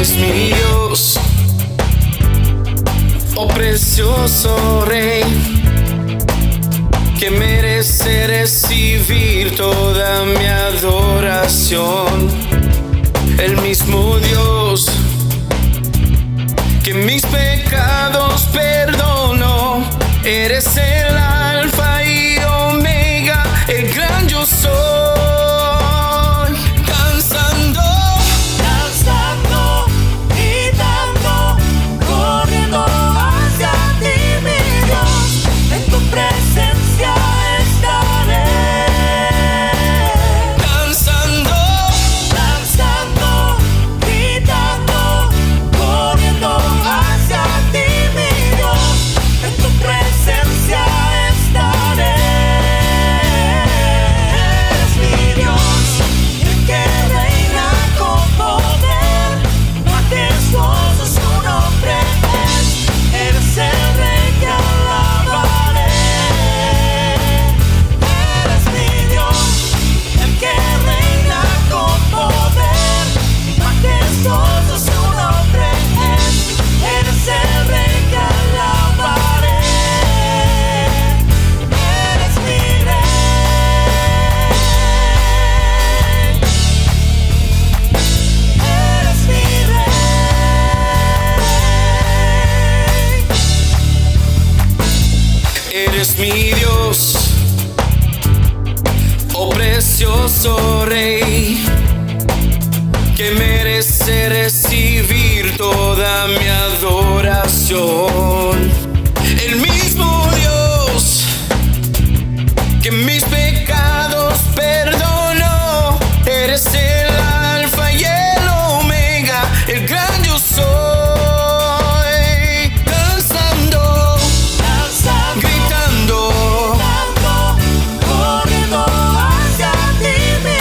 Eres mi Dios, oh precioso Rey, que merece recibir toda mi adoración. El mismo Dios que mis pecados perdonó. Eres el alfa y omega, el gran yo soy. Danzando, danzando, gritando, corriendo hacia ti, mi Dios. En tu presencia estaré. danzando, Danzando, gritando, corriendo hacia ti, mi Dios. En tu presencia estaré. Eres mi Dios, el que reina con poder. Majestuoso su nombre es. Eres el Rey que alabaré. Eres mi Dios, el que reina con poder. Majestuoso su nombre es. Eres el Rey que alabaré. Eres mi Rey. Eres mi Rey. eres mi Dios, oh precioso Rey, que merece recibir toda mi adoración. El mismo Dios que mis pecados perdonó. Eres el alfa y el omega, el gran yo soy. Danzando, Danzando, gritando, corriendo hacia ti, mi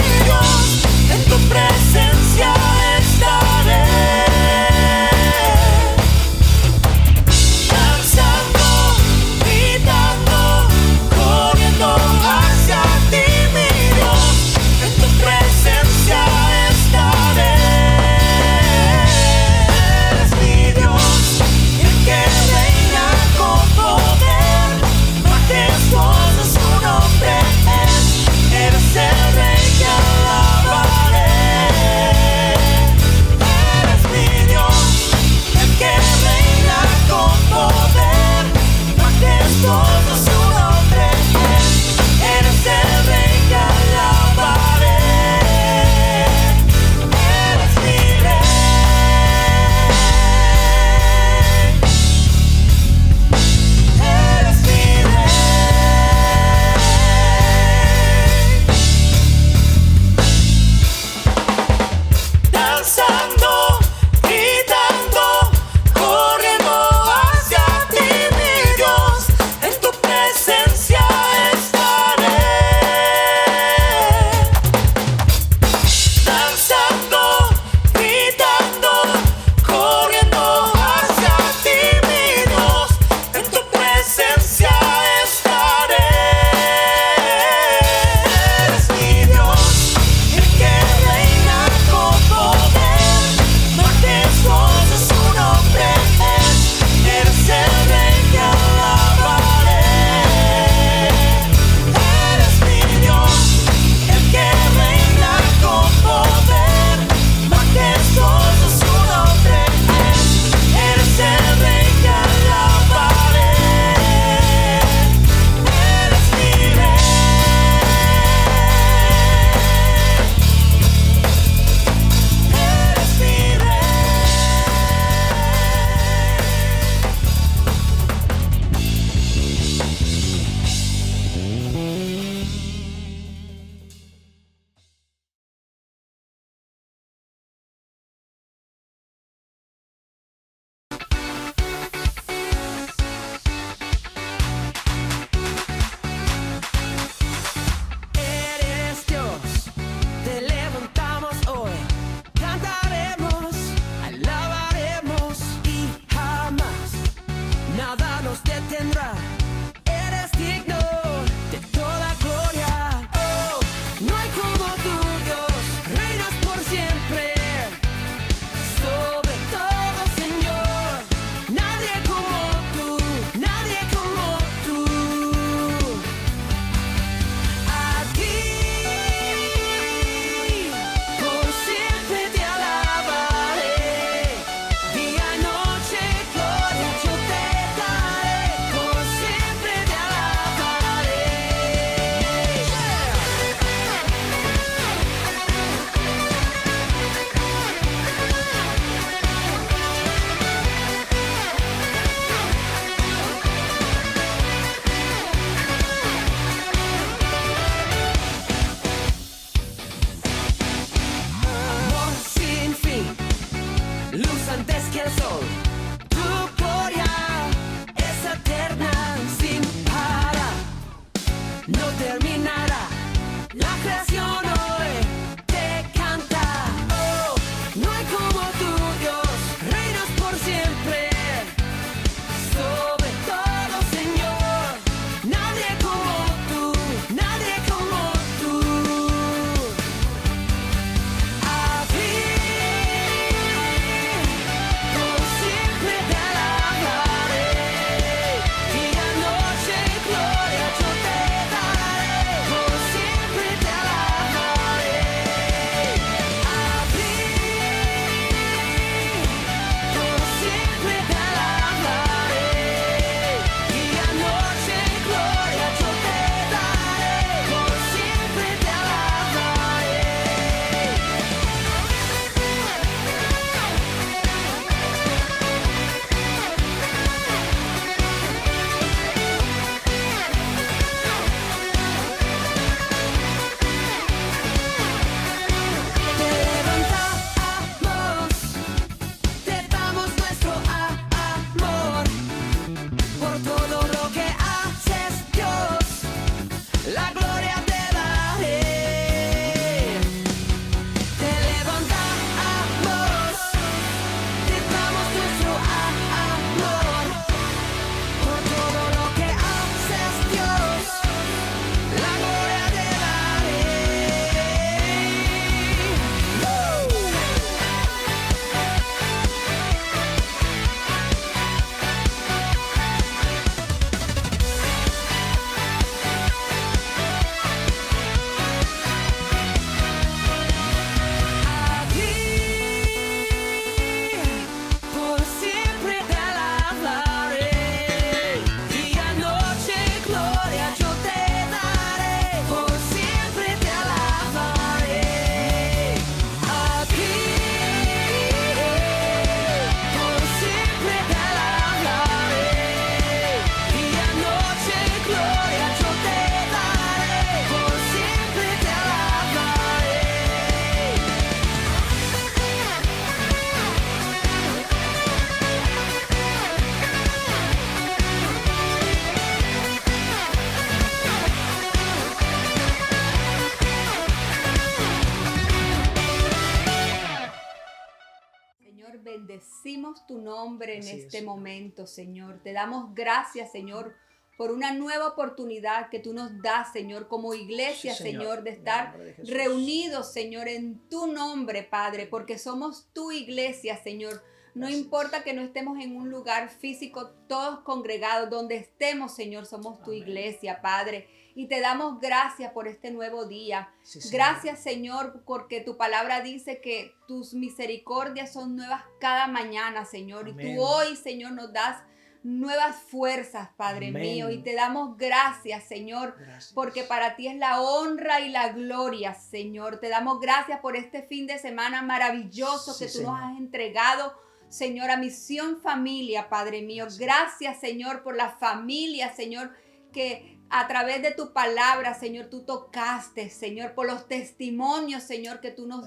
bendecimos tu nombre en Así este es. momento, Señor. Te damos gracias, Señor, por una nueva oportunidad que tú nos das, Señor, como iglesia, Sí, Señor. Señor, de En el estar nombre de Jesús. reunidos, Señor, en tu nombre, Padre, porque somos tu iglesia, Señor. No Gracias. importa que no estemos en un lugar físico, todos congregados, donde estemos, Señor, somos tu Amén. iglesia, Padre. Y te damos gracias por este nuevo día. Sí, Señor. Gracias, Señor, porque tu palabra dice que tus misericordias son nuevas cada mañana, Señor. Amén. Y tú hoy, Señor, nos das nuevas fuerzas, Padre Amén. mío. Y te damos gracias, Señor, Gracias. porque para ti es la honra y la gloria, Señor. Te damos gracias por este fin de semana maravilloso Sí, que tú Señor. nos has entregado, Señor, a Misión Familia, Padre mío. Gracias, Señor, por la familia, Señor, que a través de tu palabra, Señor, tú tocaste, Señor, por los testimonios, Señor, que tú nos,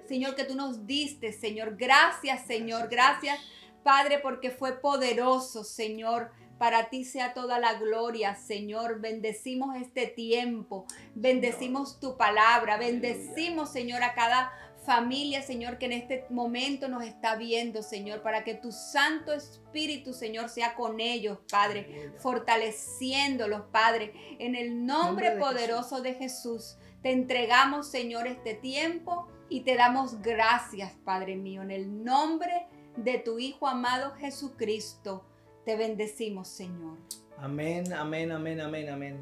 Señor, que tú nos diste, Señor. Gracias, Señor. Gracias, Padre, porque fue poderoso, Señor. Para ti sea toda la gloria, Señor. Bendecimos este tiempo. Bendecimos tu palabra. Bendecimos, Señor, a cada familia, Señor, que en este momento nos está viendo, Señor, para que tu Santo Espíritu, Señor, sea con ellos, Padre, Aleluya. fortaleciéndolos, Padre, en el nombre de poderoso de Jesús. Te entregamos, Señor, este tiempo y te damos gracias, Padre mío, en el nombre de tu Hijo amado Jesucristo. Te bendecimos, Señor. Amén, amén, amén, amén, amén.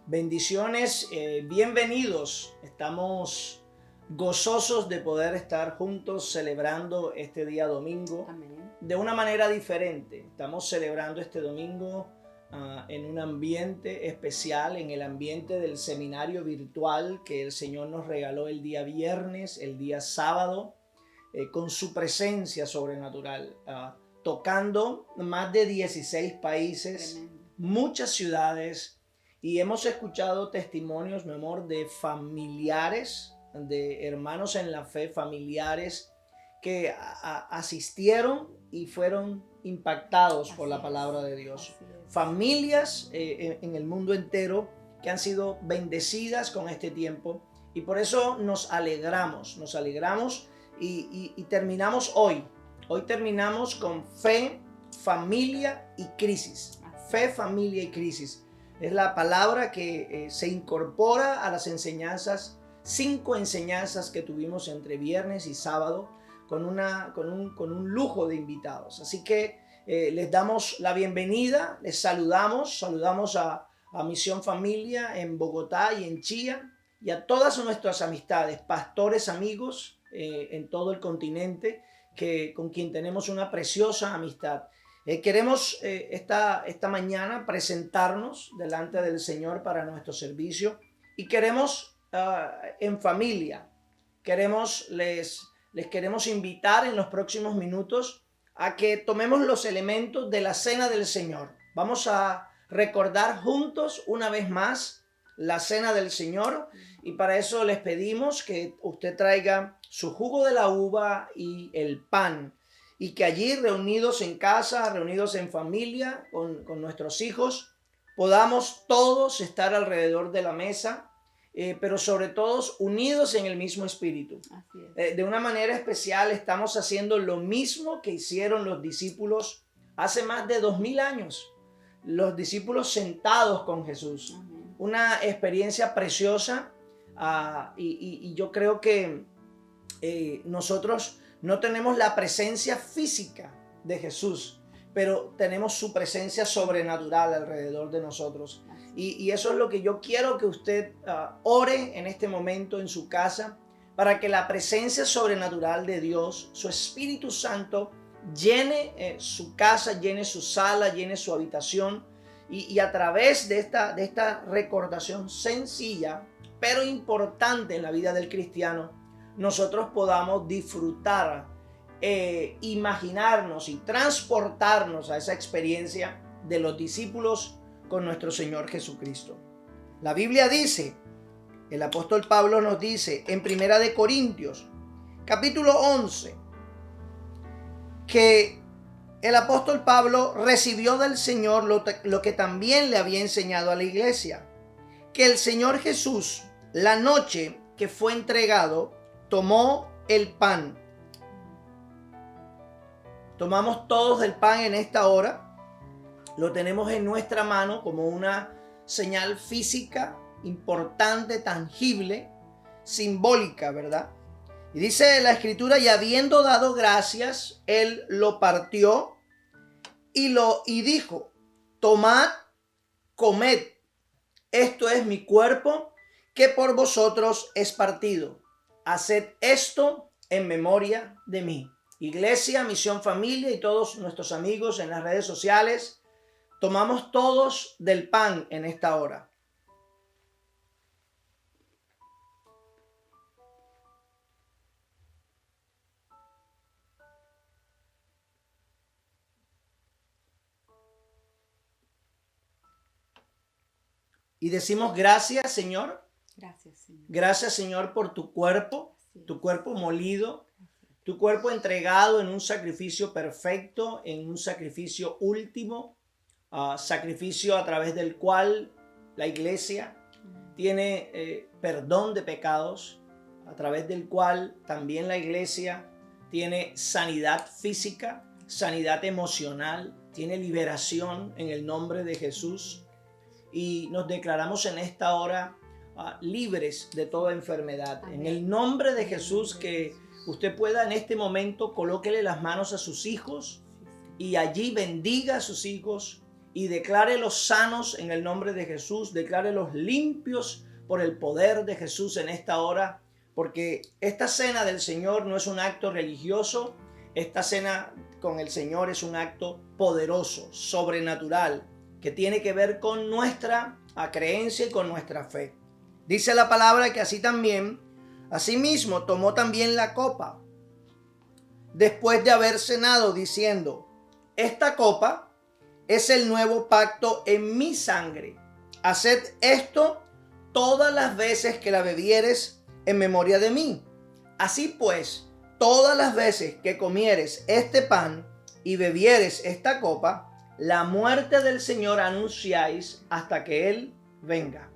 Bendiciones, bienvenidos. Estamos gozosos de poder estar juntos celebrando este día domingo Amén. de una manera diferente. Estamos celebrando este domingo en un ambiente especial, en el ambiente del seminario virtual que el Señor nos regaló el día viernes, el día sábado, con su presencia sobrenatural, tocando más de 16 países, Tremendo. muchas ciudades, y hemos escuchado testimonios, mi amor, de familiares, de hermanos en la fe, familiares que asistieron y fueron impactados por la Así palabra es, de Dios. así es. Familias en el mundo entero que han sido bendecidas con este tiempo, y por eso nos alegramos y terminamos hoy. Hoy terminamos con fe, familia y crisis. Fe, familia y crisis. Es la palabra que se incorpora a las enseñanzas, 5 enseñanzas que tuvimos entre viernes y sábado, con un lujo de invitados. Así que les damos la bienvenida, les saludamos a Misión Familia en Bogotá y en Chía, y a todas nuestras amistades, pastores, amigos en todo el continente, con quien tenemos una preciosa amistad. Queremos esta mañana presentarnos delante del Señor para nuestro servicio, y queremos en familia, les queremos invitar en los próximos minutos a que tomemos los elementos de la cena del Señor. Vamos a recordar juntos una vez más la cena del Señor, y para eso les pedimos que usted traiga su jugo de la uva y el pan, y que allí, reunidos en casa, reunidos en familia, con nuestros hijos, podamos todos estar alrededor de la mesa, pero sobre todo unidos en el mismo espíritu. Así es. De una manera especial estamos haciendo lo mismo que hicieron los discípulos hace más de 2000 años. Los discípulos sentados con Jesús. Amén. Una experiencia preciosa, y yo creo que nosotros no tenemos la presencia física de Jesús, pero tenemos su presencia sobrenatural alrededor de nosotros. Y eso es lo que yo quiero que usted ore en este momento en su casa, para que la presencia sobrenatural de Dios, su Espíritu Santo, llene su casa, llene su sala, llene su habitación, y a través de esta recordación sencilla, pero importante en la vida del cristiano, nosotros podamos disfrutar, imaginarnos y transportarnos a esa experiencia de los discípulos con nuestro Señor Jesucristo. La Biblia dice, el apóstol Pablo nos dice en 1 de Corintios, capítulo 11, que el apóstol Pablo recibió del Señor lo que también le había enseñado a la iglesia, que el Señor Jesús, la noche que fue entregado, tomó el pan tomamos todos del pan en esta hora, lo tenemos en nuestra mano como una señal física importante, tangible, simbólica, ¿verdad? Y dice la escritura, y habiendo dado gracias, él lo partió y dijo, tomad, comed, esto es mi cuerpo que por vosotros es partido. Haced esto en memoria de mí. Iglesia, Misión Familia y todos nuestros amigos en las redes sociales, tomamos todos del pan en esta hora. Y decimos gracias, Señor. Gracias, Señor. Gracias, Señor, por tu cuerpo molido, tu cuerpo entregado en un sacrificio perfecto, en un sacrificio último, sacrificio a través del cual la iglesia tiene perdón de pecados, a través del cual también la iglesia tiene sanidad física, sanidad emocional, tiene liberación en el nombre de Jesús. Y nos declaramos en esta hora libres de toda enfermedad. Amén. En el nombre de Jesús, que usted pueda en este momento colóquele las manos a sus hijos y allí bendiga a sus hijos y declárelos sanos en el nombre de Jesús, declárelos limpios por el poder de Jesús en esta hora, porque esta cena del Señor no es un acto religioso, esta cena con el Señor es un acto poderoso, sobrenatural, que tiene que ver con nuestra creencia y con nuestra fe. Dice la palabra que así también, asimismo, tomó también la copa, después de haber cenado, diciendo, esta copa es el nuevo pacto en mi sangre. Haced esto todas las veces que la bebieres en memoria de mí. Así pues, todas las veces que comieres este pan y bebieres esta copa, la muerte del Señor anunciáis hasta que Él venga.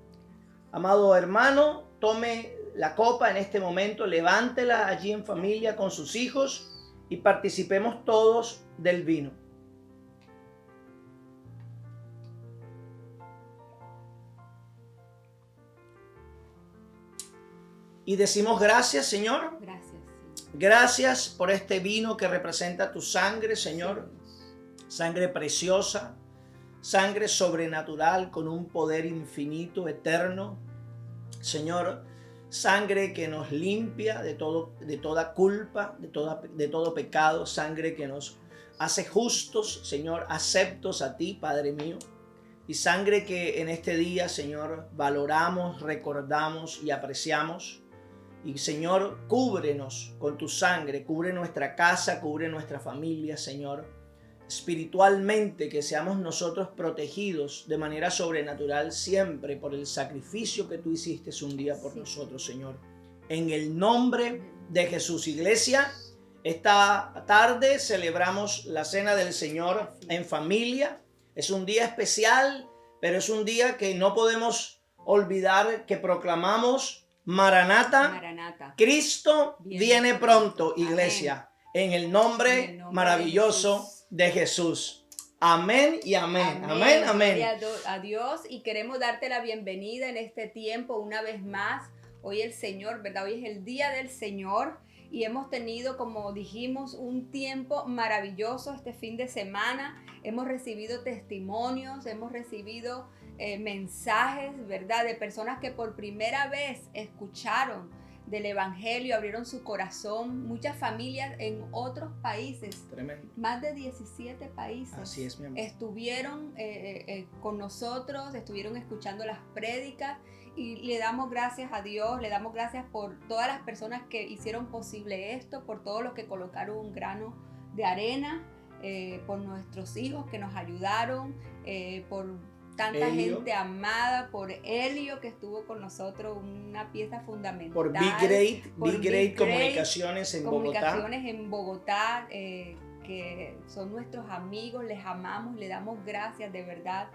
Amado hermano, tome la copa en este momento, levántela allí en familia con sus hijos y participemos todos del vino. Y decimos gracias, Señor. Gracias, Señor. Gracias por este vino que representa tu sangre, Señor. Sangre preciosa, sangre sobrenatural con un poder infinito, eterno. Señor, sangre que nos limpia de toda culpa, de todo pecado, sangre que nos hace justos, Señor, aceptos a ti, Padre mío. Y sangre que en este día, Señor, valoramos, recordamos y apreciamos. Y Señor, cúbrenos con tu sangre, cubre nuestra casa, cubre nuestra familia, Señor. Espiritualmente, que seamos nosotros protegidos de manera sobrenatural siempre por el sacrificio que tú hiciste un día por nosotros, Señor. En el nombre de Jesús. Iglesia, esta tarde celebramos la Cena del Señor en familia. Es un día especial, pero es un día que no podemos olvidar que proclamamos Maranata, Maranata. Cristo viene pronto, iglesia. En el nombre maravilloso de Jesús. Amén y amén. Amén, amén. Gloria a Dios, y queremos darte la bienvenida en este tiempo una vez más. Hoy el Señor, ¿verdad? Hoy es el día del Señor y hemos tenido, como dijimos, un tiempo maravilloso este fin de semana. Hemos recibido testimonios, hemos recibido mensajes, ¿verdad? De personas que por primera vez escucharon del Evangelio, abrieron su corazón. Muchas familias en otros países, Tremendo. más de 17 países, Así es, mi amor. estuvieron con nosotros, estuvieron escuchando las prédicas, y le damos gracias a Dios, le damos gracias por todas las personas que hicieron posible esto, por todos los que colocaron un grano de arena, por nuestros hijos que nos ayudaron, por tanta Elio. gente amada, por Elio que estuvo con nosotros, una pieza fundamental. Por Big Great Comunicaciones en Comunicaciones en Bogotá, que son nuestros amigos, les amamos, le damos gracias de verdad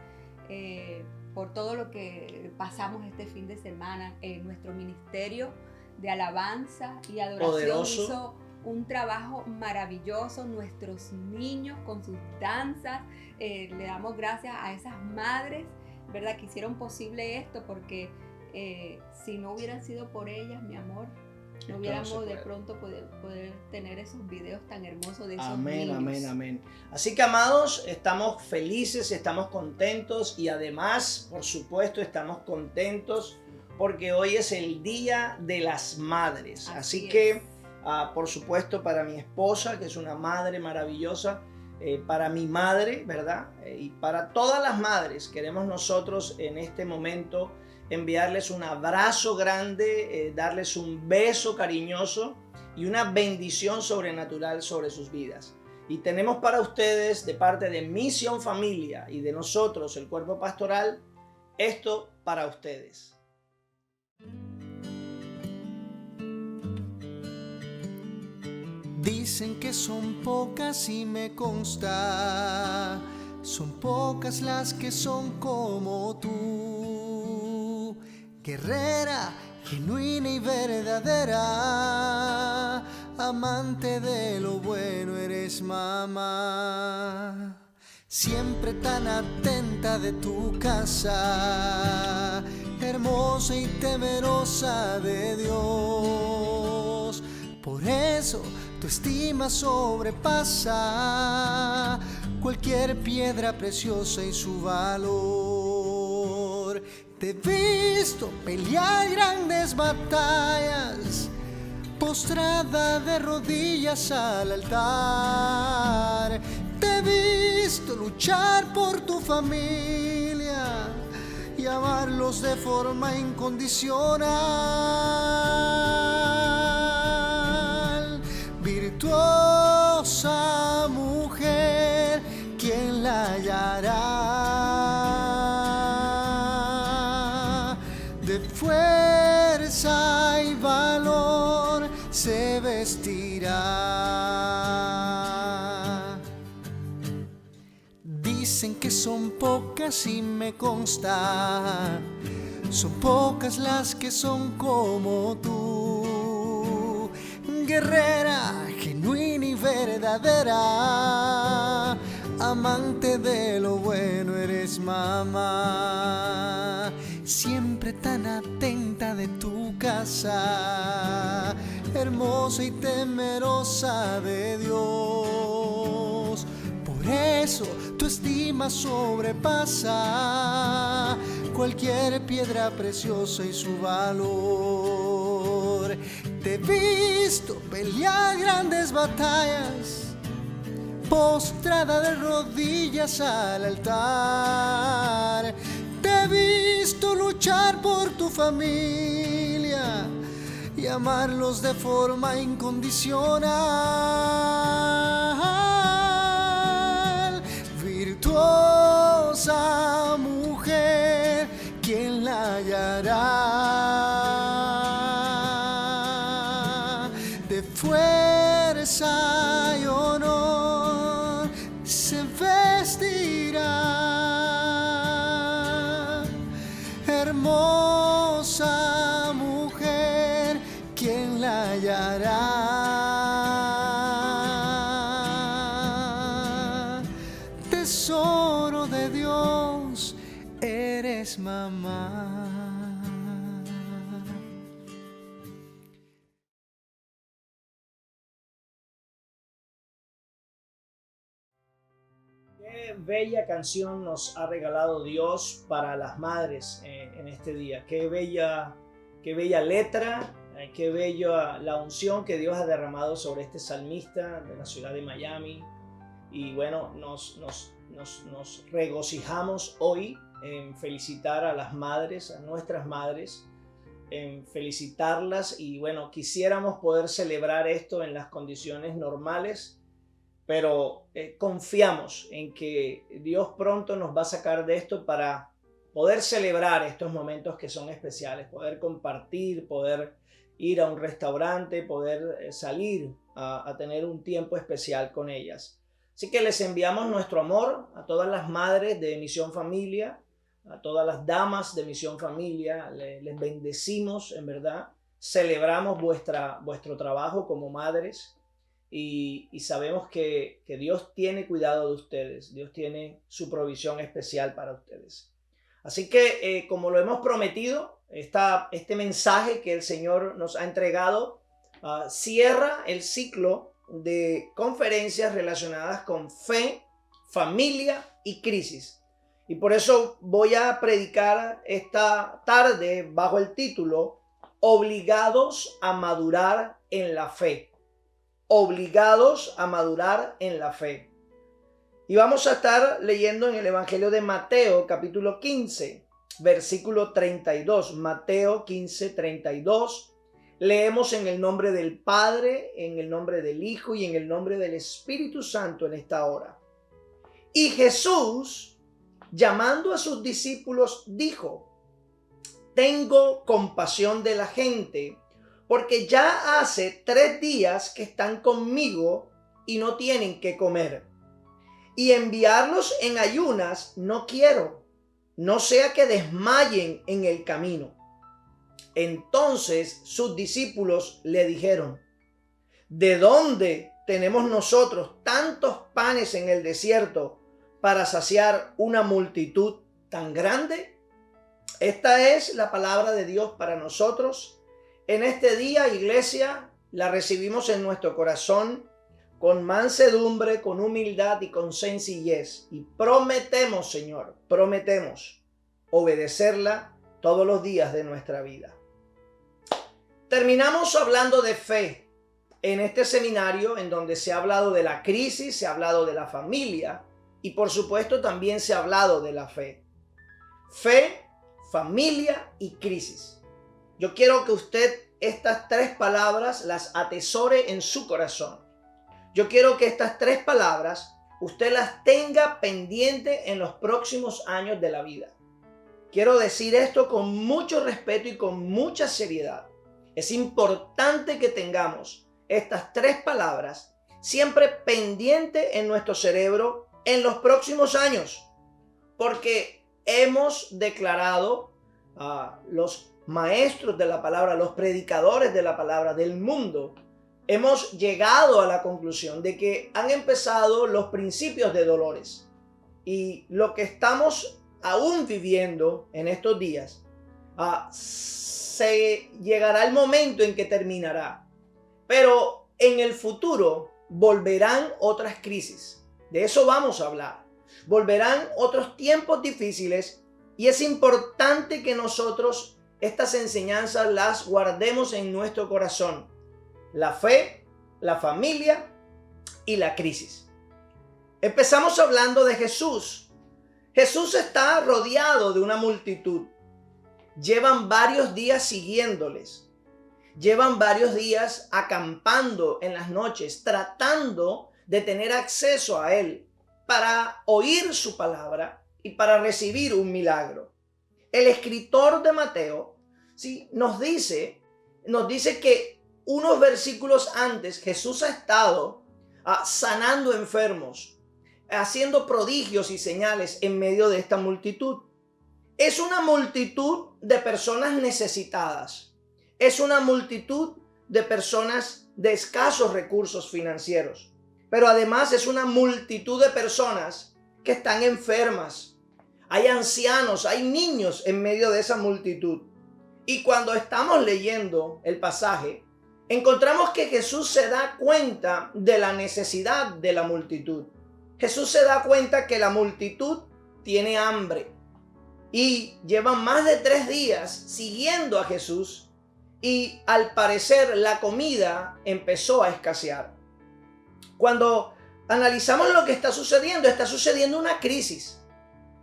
por todo lo que pasamos este fin de semana. Nuestro ministerio de alabanza y adoración Poderoso. hizo un trabajo maravilloso, nuestros niños con sus danzas. Le damos gracias a esas madres, ¿verdad?, que hicieron posible esto, porque si no hubieran sido por ellas, mi amor, no hubiéramos de pronto poder tener esos videos tan hermosos de esos niños. Amén. Así que, amados, estamos felices, estamos contentos y además, por supuesto, estamos contentos porque hoy es el Día de las Madres. Así que, por supuesto, para mi esposa, que es una madre maravillosa, para mi madre, ¿verdad? Y para todas las madres, queremos nosotros en este momento enviarles un abrazo grande, darles un beso cariñoso y una bendición sobrenatural sobre sus vidas. Y tenemos para ustedes, de parte de Misión Familia y de nosotros, el Cuerpo Pastoral, esto para ustedes. Dicen que son pocas y me consta, son pocas las que son como tú, guerrera, genuina y verdadera, amante de lo bueno eres mamá, siempre tan atenta de tu casa, hermosa y temerosa de Dios. Por eso tu estima sobrepasa cualquier piedra preciosa y su valor. Te he visto pelear grandes batallas, postrada de rodillas al altar. Te he visto luchar por tu familia y amarlos de forma incondicional. Virtuosa mujer, ¿quién la hallará? De fuerza y valor se vestirá. Dicen que son pocas y me consta, son pocas las que son como tú, guerrera, genuina y verdadera, amante de lo bueno eres mamá, siempre tan atenta de tu casa, hermosa y temerosa de Dios. Por eso tu estima sobrepasa cualquier piedra preciosa y su valor. Te he visto pelear grandes batallas, postrada de rodillas al altar. Te he visto luchar por tu familia y amarlos de forma incondicional. Virtuosa mujer, ¿quién la hallará? De fuerza y honor se vestirá. Hermosa mujer, ¿quién la hallará? Tesoro de Dios, eres mamá. Qué bella canción nos ha regalado Dios para las madres en este día. Qué bella letra, qué bella la unción que Dios ha derramado sobre este salmista de la ciudad de Miami. Y bueno, nos regocijamos hoy en felicitar a las madres, a nuestras madres, en felicitarlas. Y bueno, quisiéramos poder celebrar esto en las condiciones normales, pero confiamos en que Dios pronto nos va a sacar de esto para poder celebrar estos momentos que son especiales, poder compartir, poder ir a un restaurante, poder salir a tener un tiempo especial con ellas. Así que les enviamos nuestro amor a todas las madres de Misión Familia, a todas las damas de Misión Familia. Les bendecimos, en verdad. Celebramos vuestro trabajo como madres y sabemos que Dios tiene cuidado de ustedes. Dios tiene su provisión especial para ustedes. Así que como lo hemos prometido, este mensaje que el Señor nos ha entregado cierra el ciclo de conferencias relacionadas con fe, familia y crisis. Y por eso voy a predicar esta tarde bajo el título Obligados a madurar en la fe. Obligados a madurar en la fe. Y vamos a estar leyendo en el Evangelio de Mateo, capítulo 15, versículo 32. Mateo 15, 32. Leemos en el nombre del Padre, en el nombre del Hijo y en el nombre del Espíritu Santo en esta hora. Y Jesús, llamando a sus discípulos, dijo: tengo compasión de la gente, porque ya hace 3 días que están conmigo y no tienen qué comer. Y enviarlos en ayunas no quiero, no sea que desmayen en el camino. Entonces sus discípulos le dijeron: ¿de dónde tenemos nosotros tantos panes en el desierto para saciar una multitud tan grande? Esta es la palabra de Dios para nosotros. En este día, iglesia, la recibimos en nuestro corazón con mansedumbre, con humildad y con sencillez. Y prometemos, Señor, prometemos obedecerla todos los días de nuestra vida. Terminamos hablando de fe en este seminario en donde se ha hablado de la crisis, se ha hablado de la familia y por supuesto también se ha hablado de la fe. Fe, familia y crisis. Yo quiero que usted estas 3 palabras las atesore en su corazón. Yo quiero que estas 3 palabras usted las tenga pendiente en los próximos años de la vida. Quiero decir esto con mucho respeto y con mucha seriedad. Es importante que tengamos estas 3 palabras siempre pendientes en nuestro cerebro en los próximos años, porque hemos declarado a los maestros de la palabra, los predicadores de la palabra del mundo, hemos llegado a la conclusión de que han empezado los principios de dolores. Y lo que estamos aún viviendo en estos días, se llegará el momento en que terminará. Pero en el futuro volverán otras crisis. De eso vamos a hablar. Volverán otros tiempos difíciles y es importante que nosotros estas enseñanzas las guardemos en nuestro corazón. La fe, la familia y la crisis. Empezamos hablando de Jesús. Jesús está rodeado de una multitud. Llevan varios días siguiéndoles. Llevan varios días acampando en las noches, tratando de tener acceso a Él para oír su palabra y para recibir un milagro. El escritor de Mateo, ¿sí?, nos dice que unos versículos antes Jesús ha estado sanando enfermos, haciendo prodigios y señales en medio de esta multitud. Es una multitud de personas necesitadas. Es una multitud de personas de escasos recursos financieros. Pero además es una multitud de personas que están enfermas. Hay ancianos, hay niños en medio de esa multitud. Y cuando estamos leyendo el pasaje, encontramos que Jesús se da cuenta de la necesidad de la multitud. Jesús se da cuenta que la multitud tiene hambre. Y llevan más de 3 días siguiendo a Jesús y al parecer la comida empezó a escasear. Cuando analizamos lo que está sucediendo una crisis.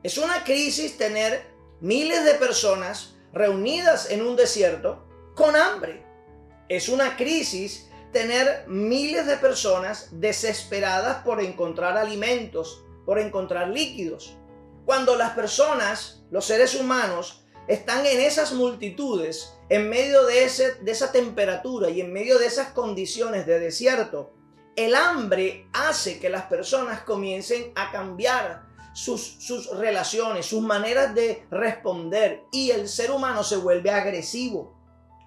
Es una crisis tener miles de personas reunidas en un desierto con hambre. Es una crisis tener miles de personas desesperadas por encontrar alimentos, por encontrar líquidos. Cuando las personas, los seres humanos, están en esas multitudes, en medio de esa temperatura y en medio de esas condiciones de desierto, el hambre hace que las personas comiencen a cambiar sus relaciones, sus maneras de responder, y el ser humano se vuelve agresivo.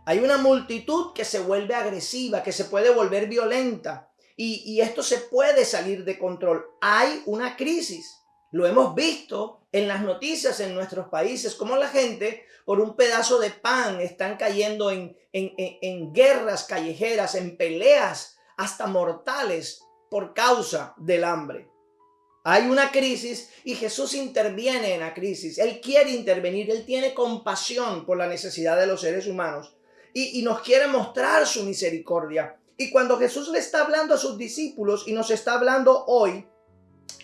Hay una multitud que se vuelve agresiva, que se puede volver violenta. y esto se puede salir de control. Hay una crisis. Lo hemos visto en las noticias en nuestros países, como la gente por un pedazo de pan están cayendo en guerras callejeras, en peleas hasta mortales por causa del hambre. Hay una crisis y Jesús interviene en la crisis. Él quiere intervenir, Él tiene compasión por la necesidad de los seres humanos y nos quiere mostrar su misericordia. Y cuando Jesús le está hablando a sus discípulos y nos está hablando hoy,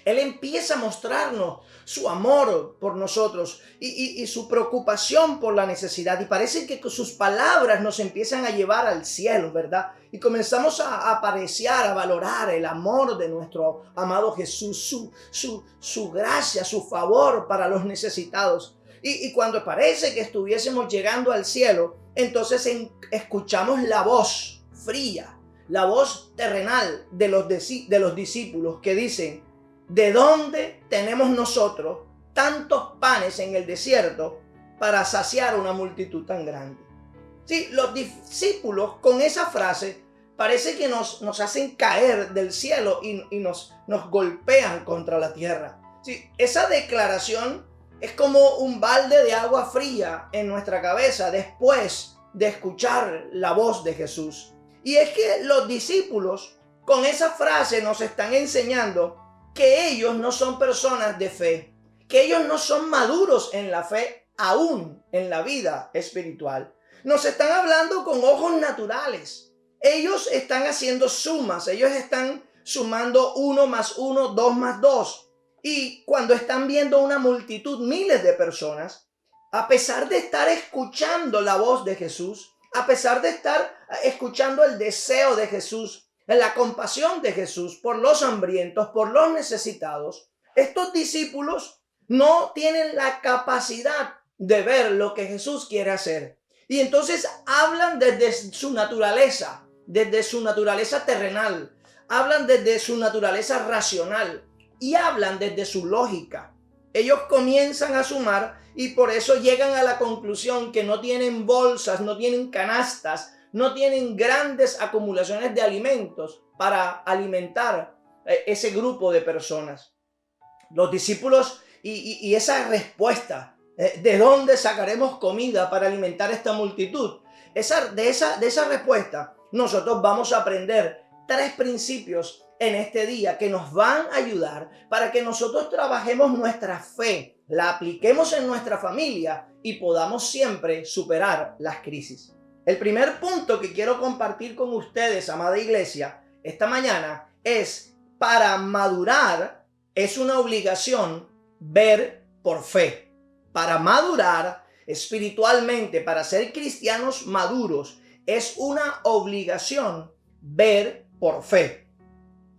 Él empieza a mostrarnos su amor por nosotros y su preocupación por la necesidad. Y parece que sus palabras nos empiezan a llevar al cielo, ¿verdad? Y comenzamos a apreciar, a valorar el amor de nuestro amado Jesús, su gracia, su favor para los necesitados. Y cuando parece que estuviésemos llegando al cielo, entonces escuchamos la voz fría, la voz terrenal de los discípulos que dicen: ¿de dónde tenemos nosotros tantos panes en el desierto para saciar una multitud tan grande? Sí, los discípulos con esa frase parece que nos hacen caer del cielo y nos golpean contra la tierra. Sí, esa declaración es como un balde de agua fría en nuestra cabeza después de escuchar la voz de Jesús. Y es que los discípulos con esa frase nos están enseñando que ellos no son personas de fe, que ellos no son maduros en la fe, aún en la vida espiritual. Nos están hablando con ojos naturales. Ellos están haciendo sumas, ellos están sumando 1 más 1, 2 más 2. Y cuando están viendo una multitud, miles de personas, a pesar de estar escuchando la voz de Jesús, a pesar de estar escuchando el deseo de Jesús, la compasión de Jesús por los hambrientos, por los necesitados, estos discípulos no tienen la capacidad de ver lo que Jesús quiere hacer. Y entonces hablan desde su naturaleza terrenal, hablan desde su naturaleza racional y hablan desde su lógica. Ellos comienzan a sumar y por eso llegan a la conclusión que no tienen bolsas, no tienen canastas, no tienen grandes acumulaciones de alimentos para alimentar ese grupo de personas. Los discípulos y esa respuesta, ¿de dónde sacaremos comida para alimentar esta multitud? De esa respuesta nosotros vamos a aprender 3 principios en este día que nos van a ayudar para que nosotros trabajemos nuestra fe, la apliquemos en nuestra familia y podamos siempre superar las crisis. El primer punto que quiero compartir con ustedes, amada iglesia, esta mañana es: para madurar es una obligación ver por fe. Para madurar espiritualmente, para ser cristianos maduros, es una obligación ver por fe.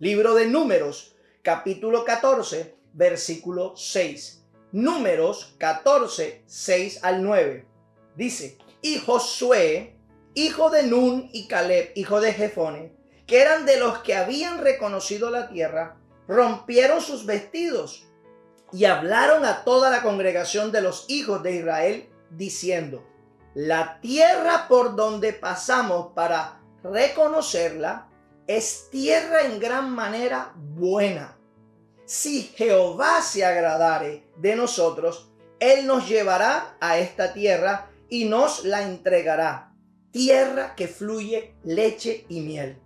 Libro de Números, capítulo 14, versículo 6. Números 14, 6 al 9. Dice: y Josué, hijo de Nun, y Caleb, hijo de Jefone, que eran de los que habían reconocido la tierra, rompieron sus vestidos y hablaron a toda la congregación de los hijos de Israel, diciendo: la tierra por donde pasamos para reconocerla es tierra en gran manera buena. Si Jehová se agradare de nosotros, Él nos llevará a esta tierra y nos la entregará, tierra que fluye leche y miel.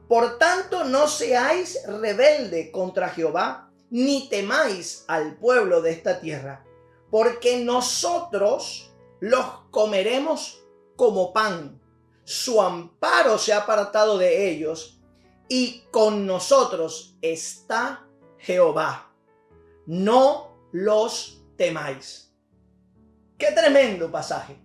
Por tanto, no seáis rebelde contra Jehová, ni temáis al pueblo de esta tierra, porque nosotros los comeremos como pan. Su amparo se ha apartado de ellos, y con nosotros está Jehová. No los temáis. ¡Qué tremendo pasaje!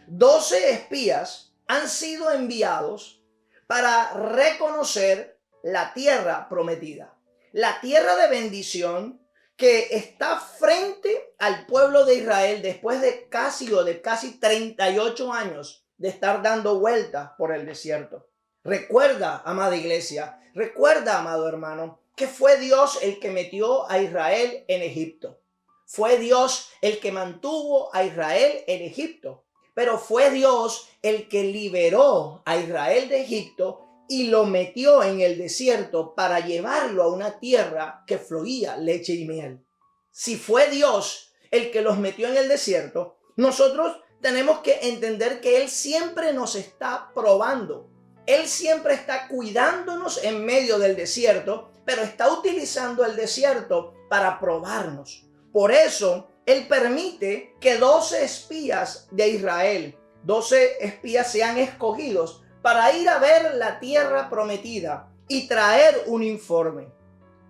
12 espías han sido enviados para reconocer la tierra prometida, la tierra de bendición que está frente al pueblo de Israel después de casi 38 años de estar dando vueltas por el desierto. Recuerda, amada iglesia, recuerda, amado hermano, que fue Dios el que metió a Israel en Egipto. Fue Dios el que mantuvo a Israel en Egipto. Pero fue Dios el que liberó a Israel de Egipto y lo metió en el desierto para llevarlo a una tierra que fluía leche y miel. Si fue Dios el que los metió en el desierto, nosotros tenemos que entender que Él siempre nos está probando. Él siempre está cuidándonos en medio del desierto, pero está utilizando el desierto para probarnos. Por eso, Él permite que 12 espías de Israel, 12 espías sean escogidos para ir a ver la tierra prometida y traer un informe.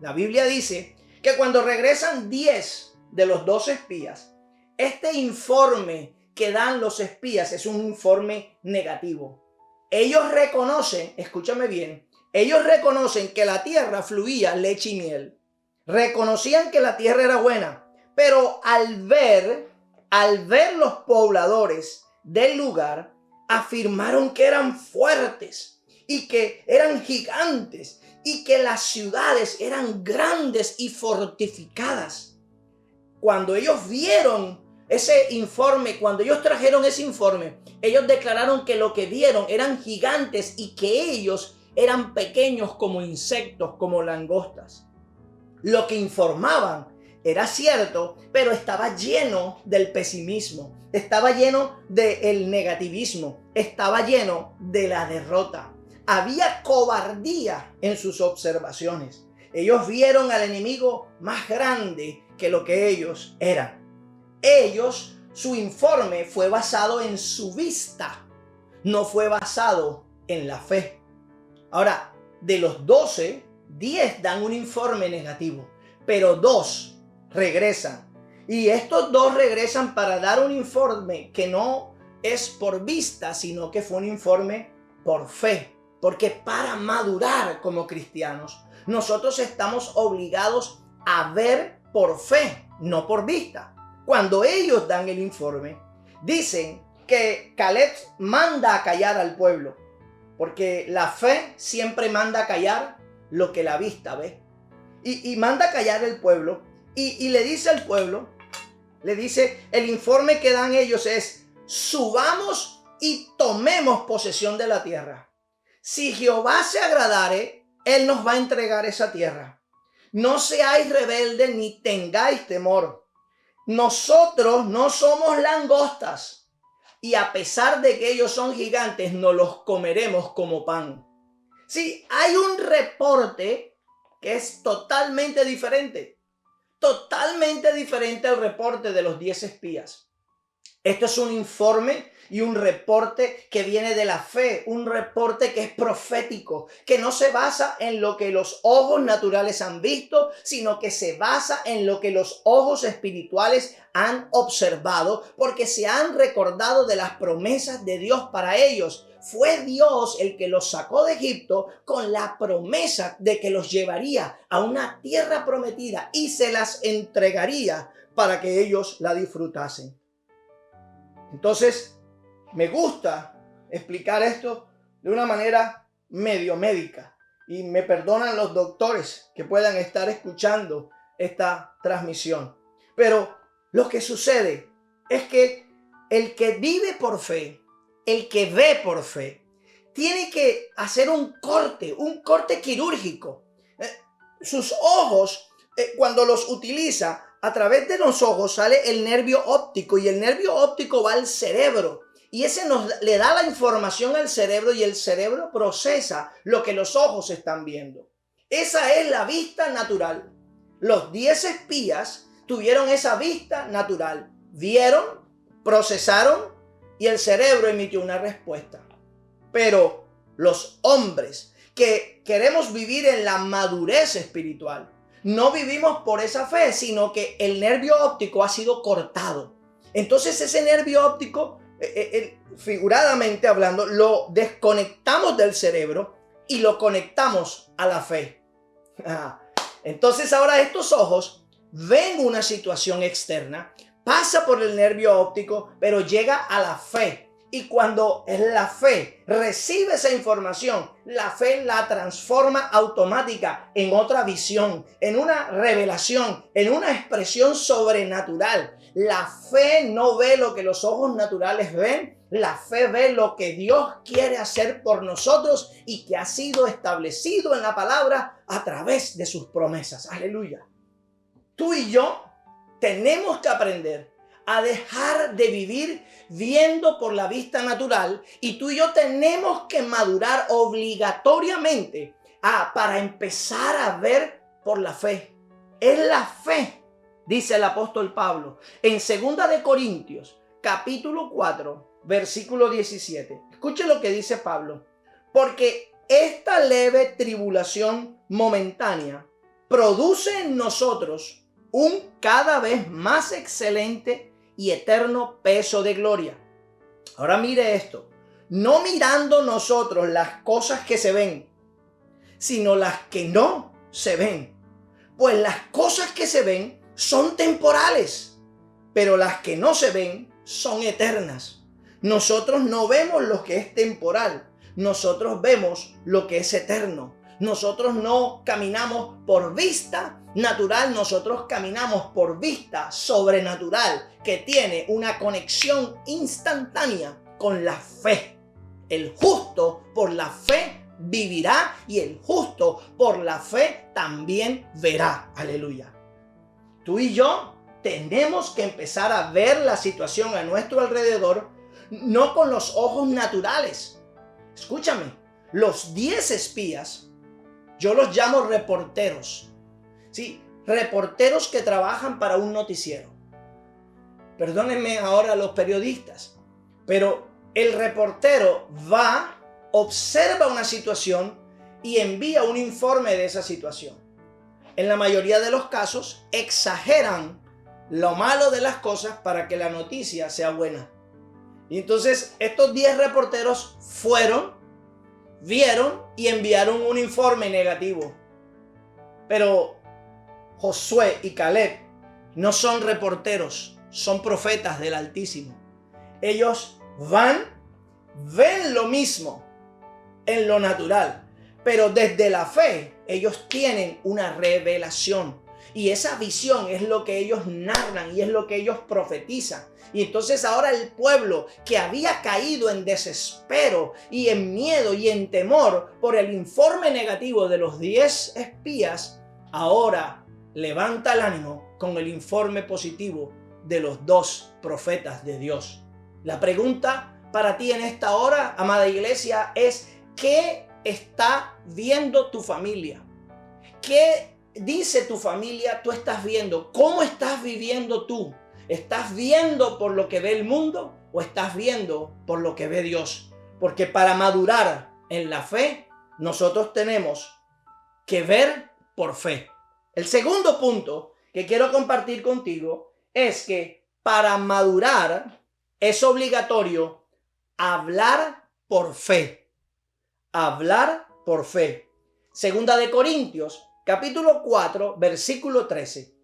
La Biblia dice que cuando regresan 10 de los 12 espías, este informe que dan los espías es un informe negativo. Ellos reconocen, escúchame bien, ellos reconocen que la tierra fluía leche y miel. Reconocían que la tierra era buena, pero al ver los pobladores del lugar, afirmaron que eran fuertes y que eran gigantes y que las ciudades eran grandes y fortificadas. Cuando ellos vieron ese informe, cuando ellos trajeron ese informe, ellos declararon que lo que vieron eran gigantes y que ellos eran pequeños como insectos, como langostas. Lo que informaban era cierto, pero estaba lleno del pesimismo, estaba lleno del negativismo, estaba lleno de la derrota. Había cobardía en sus observaciones. Ellos vieron al enemigo más grande que lo que ellos eran. Su informe fue basado en su vista, no fue basado en la fe. Ahora, de los 12, 10 dan un informe negativo, pero 2 regresan. Y estos 2 regresan para dar un informe que no es por vista, sino que fue un informe por fe. Porque para madurar como cristianos, nosotros estamos obligados a ver por fe, no por vista. Cuando ellos dan el informe, dicen que Caleb manda a callar al pueblo, porque la fe siempre manda a callar lo que la vista ve. Y manda a callar el pueblo y le dice al pueblo, le dice, el informe que dan ellos es, subamos y tomemos posesión de la tierra. Si Jehová se agradare, Él nos va a entregar esa tierra. No seáis rebeldes ni tengáis temor. Nosotros no somos langostas y a pesar de que ellos son gigantes, nos los comeremos como pan. Sí, hay un reporte que es totalmente diferente al reporte de los 10 espías. Esto es un informe y un reporte que viene de la fe, un reporte que es profético, que no se basa en lo que los ojos naturales han visto, sino que se basa en lo que los ojos espirituales han observado, porque se han recordado de las promesas de Dios para ellos. Fue Dios el que los sacó de Egipto con la promesa de que los llevaría a una tierra prometida y se las entregaría para que ellos la disfrutasen. Entonces, me gusta explicar esto de una manera medio médica. Y me perdonan los doctores que puedan estar escuchando esta transmisión. Pero lo que sucede es que el que vive por fe, el que ve por fe, tiene que hacer un corte quirúrgico. Sus ojos, cuando los utiliza, a través de los ojos sale el nervio óptico y el nervio óptico va al cerebro. Y ese le da la información al cerebro y el cerebro procesa lo que los ojos están viendo. Esa es la vista natural. Los 10 espías tuvieron esa vista natural. Vieron, procesaron y el cerebro emitió una respuesta. Pero los hombres que queremos vivir en la madurez espiritual, no vivimos por esa fe, sino que el nervio óptico ha sido cortado. Entonces ese nervio óptico, figuradamente hablando, lo desconectamos del cerebro y lo conectamos a la fe. Entonces ahora estos ojos ven una situación externa, pasa por el nervio óptico, pero llega a la fe. Y cuando la fe recibe esa información, la fe la transforma automática en otra visión, en una revelación, en una expresión sobrenatural. La fe no ve lo que los ojos naturales ven. La fe ve lo que Dios quiere hacer por nosotros y que ha sido establecido en la palabra a través de sus promesas. Aleluya. Tú y yo tenemos que aprender a dejar de vivir viendo por la vista natural, y tú y yo tenemos que madurar obligatoriamente para empezar a ver por la fe. Es la fe, dice el apóstol Pablo en 2 de Corintios, capítulo 4, versículo 17. Escuche lo que dice Pablo. Porque esta leve tribulación momentánea produce en nosotros un cada vez más excelente y eterno peso de gloria. Ahora mire esto. No mirando nosotros las cosas que se ven, sino las que no se ven. Pues las cosas que se ven son temporales, pero las que no se ven son eternas. Nosotros no vemos lo que es temporal, nosotros vemos lo que es eterno. Nosotros no caminamos por vista natural, nosotros caminamos por vista sobrenatural, que tiene una conexión instantánea con la fe. El justo por la fe vivirá, y el justo por la fe también verá. Aleluya. Tú y yo tenemos que empezar a ver la situación a nuestro alrededor, no con los ojos naturales. Escúchame, los 10 espías, yo los llamo reporteros. Sí, reporteros que trabajan para un noticiero. Perdónenme ahora los periodistas, pero el reportero va, observa una situación y envía un informe de esa situación. En la mayoría de los casos exageran lo malo de las cosas para que la noticia sea buena. Y entonces estos 10 reporteros fueron, vieron y enviaron un informe negativo. Pero Josué y Caleb no son reporteros, son profetas del Altísimo. Ellos van, ven lo mismo en lo natural, pero desde la fe ellos tienen una revelación. Y esa visión es lo que ellos narran y es lo que ellos profetizan. Y entonces ahora el pueblo que había caído en desespero y en miedo y en temor por el informe negativo de los 10 espías, ahora levanta el ánimo con el informe positivo de los 2 profetas de Dios. La pregunta para ti en esta hora, amada iglesia, es: ¿qué está viendo tu familia? ¿Qué dice tu familia tú estás viendo? ¿Cómo estás viviendo tú? ¿Estás viendo por lo que ve el mundo o estás viendo por lo que ve Dios? Porque para madurar en la fe, nosotros tenemos que ver por fe. El segundo punto que quiero compartir contigo es que para madurar es obligatorio hablar por fe. Hablar por fe. 2 de Corintios, capítulo 4, versículo 13.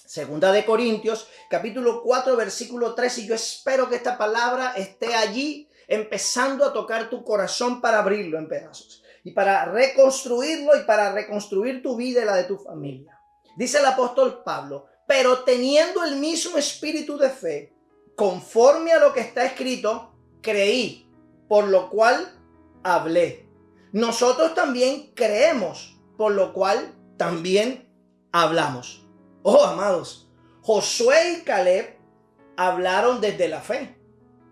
Segunda de Corintios, capítulo 4, versículo 13. Y yo espero que esta palabra esté allí empezando a tocar tu corazón para abrirlo en pedazos y para reconstruirlo y para reconstruir tu vida y la de tu familia. Dice el apóstol Pablo: pero teniendo el mismo espíritu de fe, conforme a lo que está escrito, creí, por lo cual hablé. Nosotros también creemos, por lo cual también hablamos. Oh, amados, Josué y Caleb hablaron desde la fe.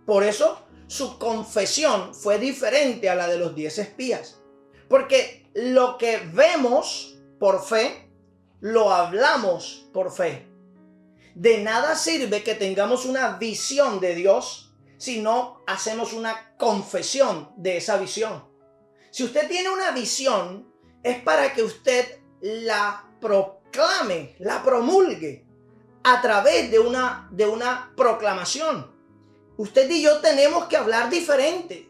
Por eso su confesión fue diferente a la de los 10 espías. Porque lo que vemos por fe, lo hablamos por fe. De nada sirve que tengamos una visión de Dios si no hacemos una confesión de esa visión. Si usted tiene una visión, es para que usted la proclame, la promulgue a través de una proclamación. Usted y yo tenemos que hablar diferente.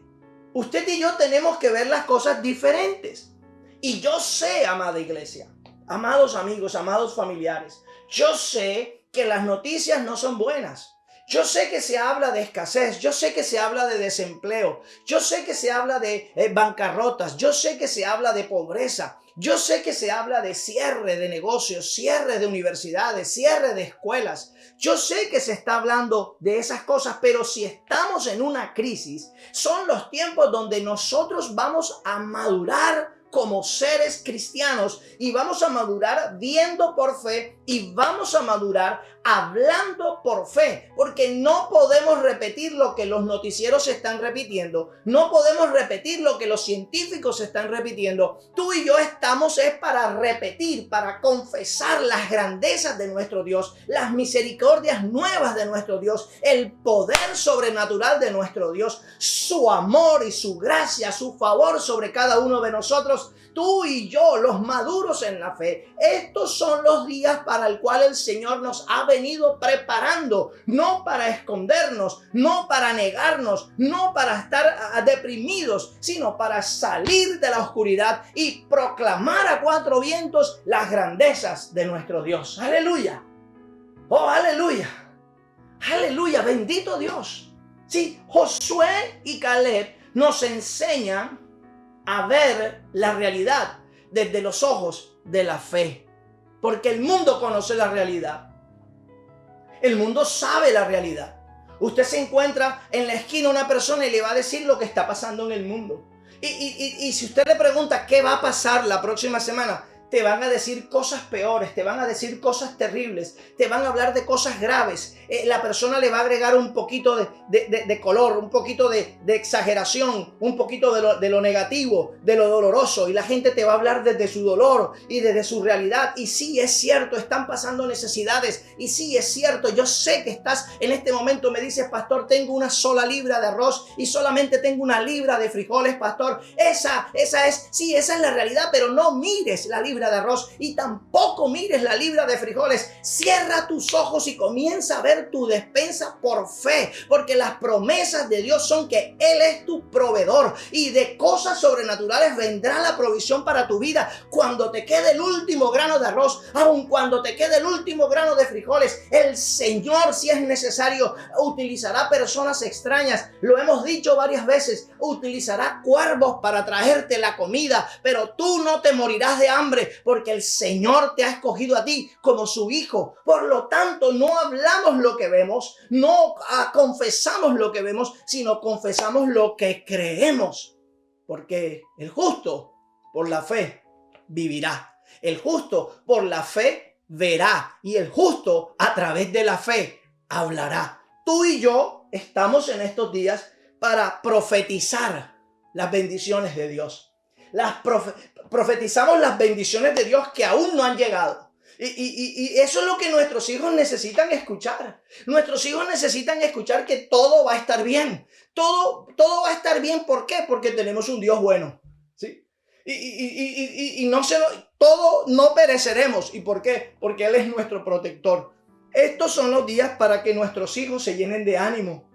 Usted y yo tenemos que ver las cosas diferentes. Y yo sé, amada iglesia, amados amigos, amados familiares, yo sé que las noticias no son buenas. Yo sé que se habla de escasez, yo sé que se habla de desempleo, yo sé que se habla de bancarrotas, yo sé que se habla de pobreza, yo sé que se habla de cierre de negocios, cierre de universidades, cierre de escuelas. Yo sé que se está hablando de esas cosas, pero si estamos en una crisis, son los tiempos donde nosotros vamos a madurar como seres cristianos y vamos a madurar viendo por fe y vamos a madurar hablando por fe, porque no podemos repetir lo que los noticieros están repitiendo, no podemos repetir lo que los científicos están repitiendo. Tú y yo estamos para repetir, para confesar las grandezas de nuestro Dios, las misericordias nuevas de nuestro Dios, el poder sobrenatural de nuestro Dios, su amor y su gracia, su favor sobre cada uno de nosotros. Tú y yo, los maduros en la fe, estos son los días para el cual el Señor nos ha venido preparando, no para escondernos, no para negarnos, no para estar deprimidos, sino para salir de la oscuridad y proclamar a cuatro vientos las grandezas de nuestro Dios. ¡Aleluya! ¡Oh, aleluya! ¡Aleluya! ¡Bendito Dios! Sí, Josué y Caleb nos enseñan a ver la realidad desde los ojos de la fe. Porque el mundo conoce la realidad. El mundo sabe la realidad. Usted se encuentra en la esquina una persona y le va a decir lo que está pasando en el mundo. Y si usted le pregunta qué va a pasar la próxima semana, te van a decir cosas peores, te van a decir cosas terribles, te van a hablar de cosas graves. La persona le va a agregar un poquito de color, un poquito de exageración, un poquito de lo negativo, de lo doloroso. Y la gente te va a hablar desde su dolor y desde su realidad. Y sí, es cierto, están pasando necesidades. Y sí, es cierto, yo sé que estás en este momento, me dices, pastor, tengo una sola libra de arroz y solamente tengo una libra de frijoles, pastor. Esa es la realidad, pero no mires la libra de arroz y tampoco mires la libra de frijoles. Cierra tus ojos y comienza a ver tu despensa por fe, porque las promesas de Dios son que Él es tu proveedor y de cosas sobrenaturales vendrá la provisión para tu vida. Cuando te quede el último grano de arroz, aun cuando te quede el último grano de frijoles, el Señor, si es necesario, utilizará personas extrañas. Lo hemos dicho varias veces, utilizará cuervos para traerte la comida, pero tú no te morirás de hambre, porque el Señor te ha escogido a ti como su hijo. Por lo tanto, no hablamos lo que vemos, no confesamos lo que vemos, sino confesamos lo que creemos. Porque el justo por la fe vivirá. El justo por la fe verá. Y el justo a través de la fe hablará. Tú y yo estamos en estos días para profetizar las bendiciones de Dios. Profetizamos las bendiciones de Dios que aún no han llegado. Y eso es lo que nuestros hijos necesitan escuchar. Nuestros hijos necesitan escuchar que todo va a estar bien. Todo va a estar bien. ¿Por qué? Porque tenemos un Dios bueno. ¿Sí? Y todo no pereceremos. ¿Y por qué? Porque Él es nuestro protector. Estos son los días para que nuestros hijos se llenen de ánimo.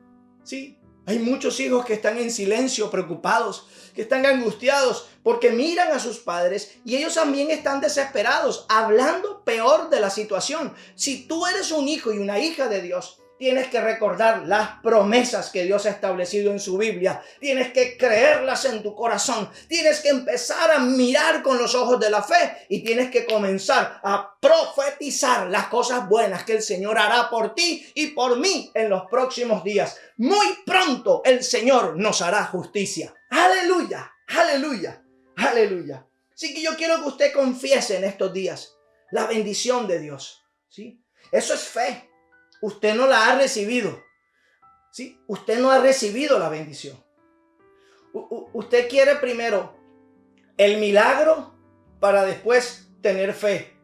¿Sí? Hay muchos hijos que están en silencio, preocupados, que están angustiados porque miran a sus padres y ellos también están desesperados, hablando peor de la situación. Si tú eres un hijo y una hija de Dios, tienes que recordar las promesas que Dios ha establecido en su Biblia. Tienes que creerlas en tu corazón. Tienes que empezar a mirar con los ojos de la fe y tienes que comenzar a profetizar las cosas buenas que el Señor hará por ti y por mí en los próximos días. Muy pronto el Señor nos hará justicia. ¡Aleluya! ¡Aleluya! ¡Aleluya! Así que yo quiero que usted confiese en estos días la bendición de Dios. ¿Sí? Eso es fe. Usted no la ha recibido. ¿Sí? Usted no ha recibido la bendición. Usted quiere primero el milagro para después tener fe.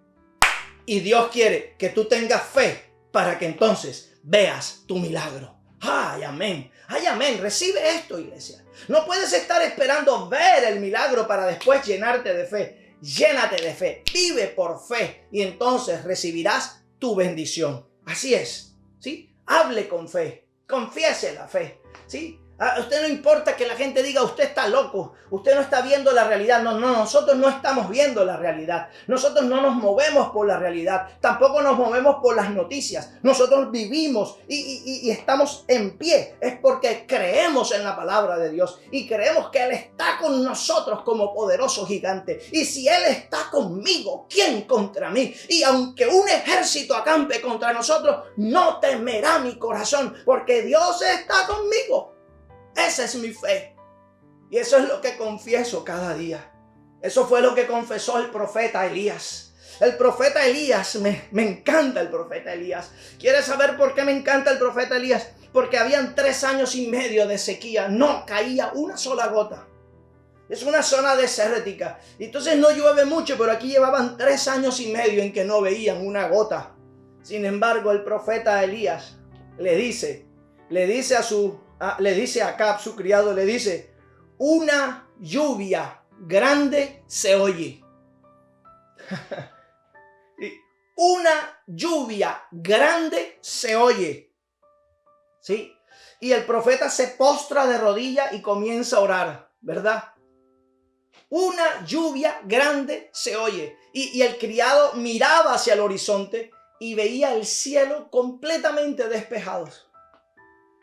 Y Dios quiere que tú tengas fe para que entonces veas tu milagro. ¡Ay, amén! ¡Ay, amén! Recibe esto, iglesia. No puedes estar esperando ver el milagro para después llenarte de fe. Llénate de fe. Vive por fe y entonces recibirás tu bendición. Así es, ¿sí? Hable con fe, confiese la fe, ¿sí? A usted no importa que la gente diga, usted está loco, usted no está viendo la realidad. No, nosotros no estamos viendo la realidad. Nosotros no nos movemos por la realidad. Tampoco nos movemos por las noticias. Nosotros vivimos y estamos en pie. Es porque creemos en la palabra de Dios y creemos que Él está con nosotros como poderoso gigante. Y si Él está conmigo, ¿quién contra mí? Y aunque un ejército acampe contra nosotros, no temerá mi corazón, porque Dios está conmigo. Esa es mi fe. Y eso es lo que confieso cada día. Eso fue lo que confesó el profeta Elías. El profeta Elías, me encanta el profeta Elías. ¿Quieres saber por qué me encanta el profeta Elías? Porque habían 3 años y medio de sequía. No caía una sola gota. Es una zona desértica. Entonces no llueve mucho, pero aquí llevaban 3 años y medio en que no veían una gota. Sin embargo, el profeta Elías le dice a Acab, su criado, le dice, una lluvia grande se oye. Una lluvia grande se oye. ¿Sí? Y el profeta se postra de rodillas y comienza a orar, ¿verdad? Una lluvia grande se oye. Y el criado miraba hacia el horizonte y veía el cielo completamente despejado.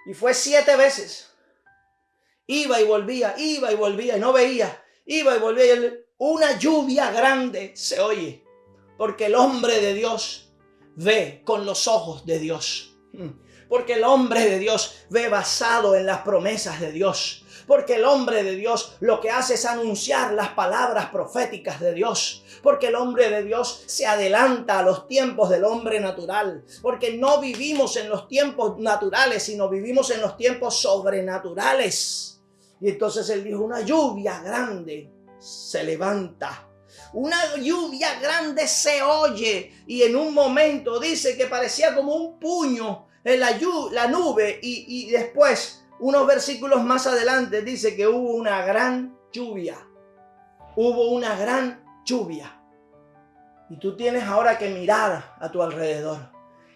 Y fue 7 veces. Iba y volvía y no veía. Iba y volvía. Una lluvia grande se oye. Porque el hombre de Dios ve con los ojos de Dios. Porque el hombre de Dios ve basado en las promesas de Dios. Porque el hombre de Dios lo que hace es anunciar las palabras proféticas de Dios. Porque el hombre de Dios se adelanta a los tiempos del hombre natural. Porque no vivimos en los tiempos naturales, sino vivimos en los tiempos sobrenaturales. Y entonces él dijo, una lluvia grande se levanta. Una lluvia grande se oye. Y en un momento dice que parecía como un puño en la nube. Y después, unos versículos más adelante, dice que hubo una gran lluvia. Hubo una gran lluvia. Y tú tienes ahora que mirar a tu alrededor.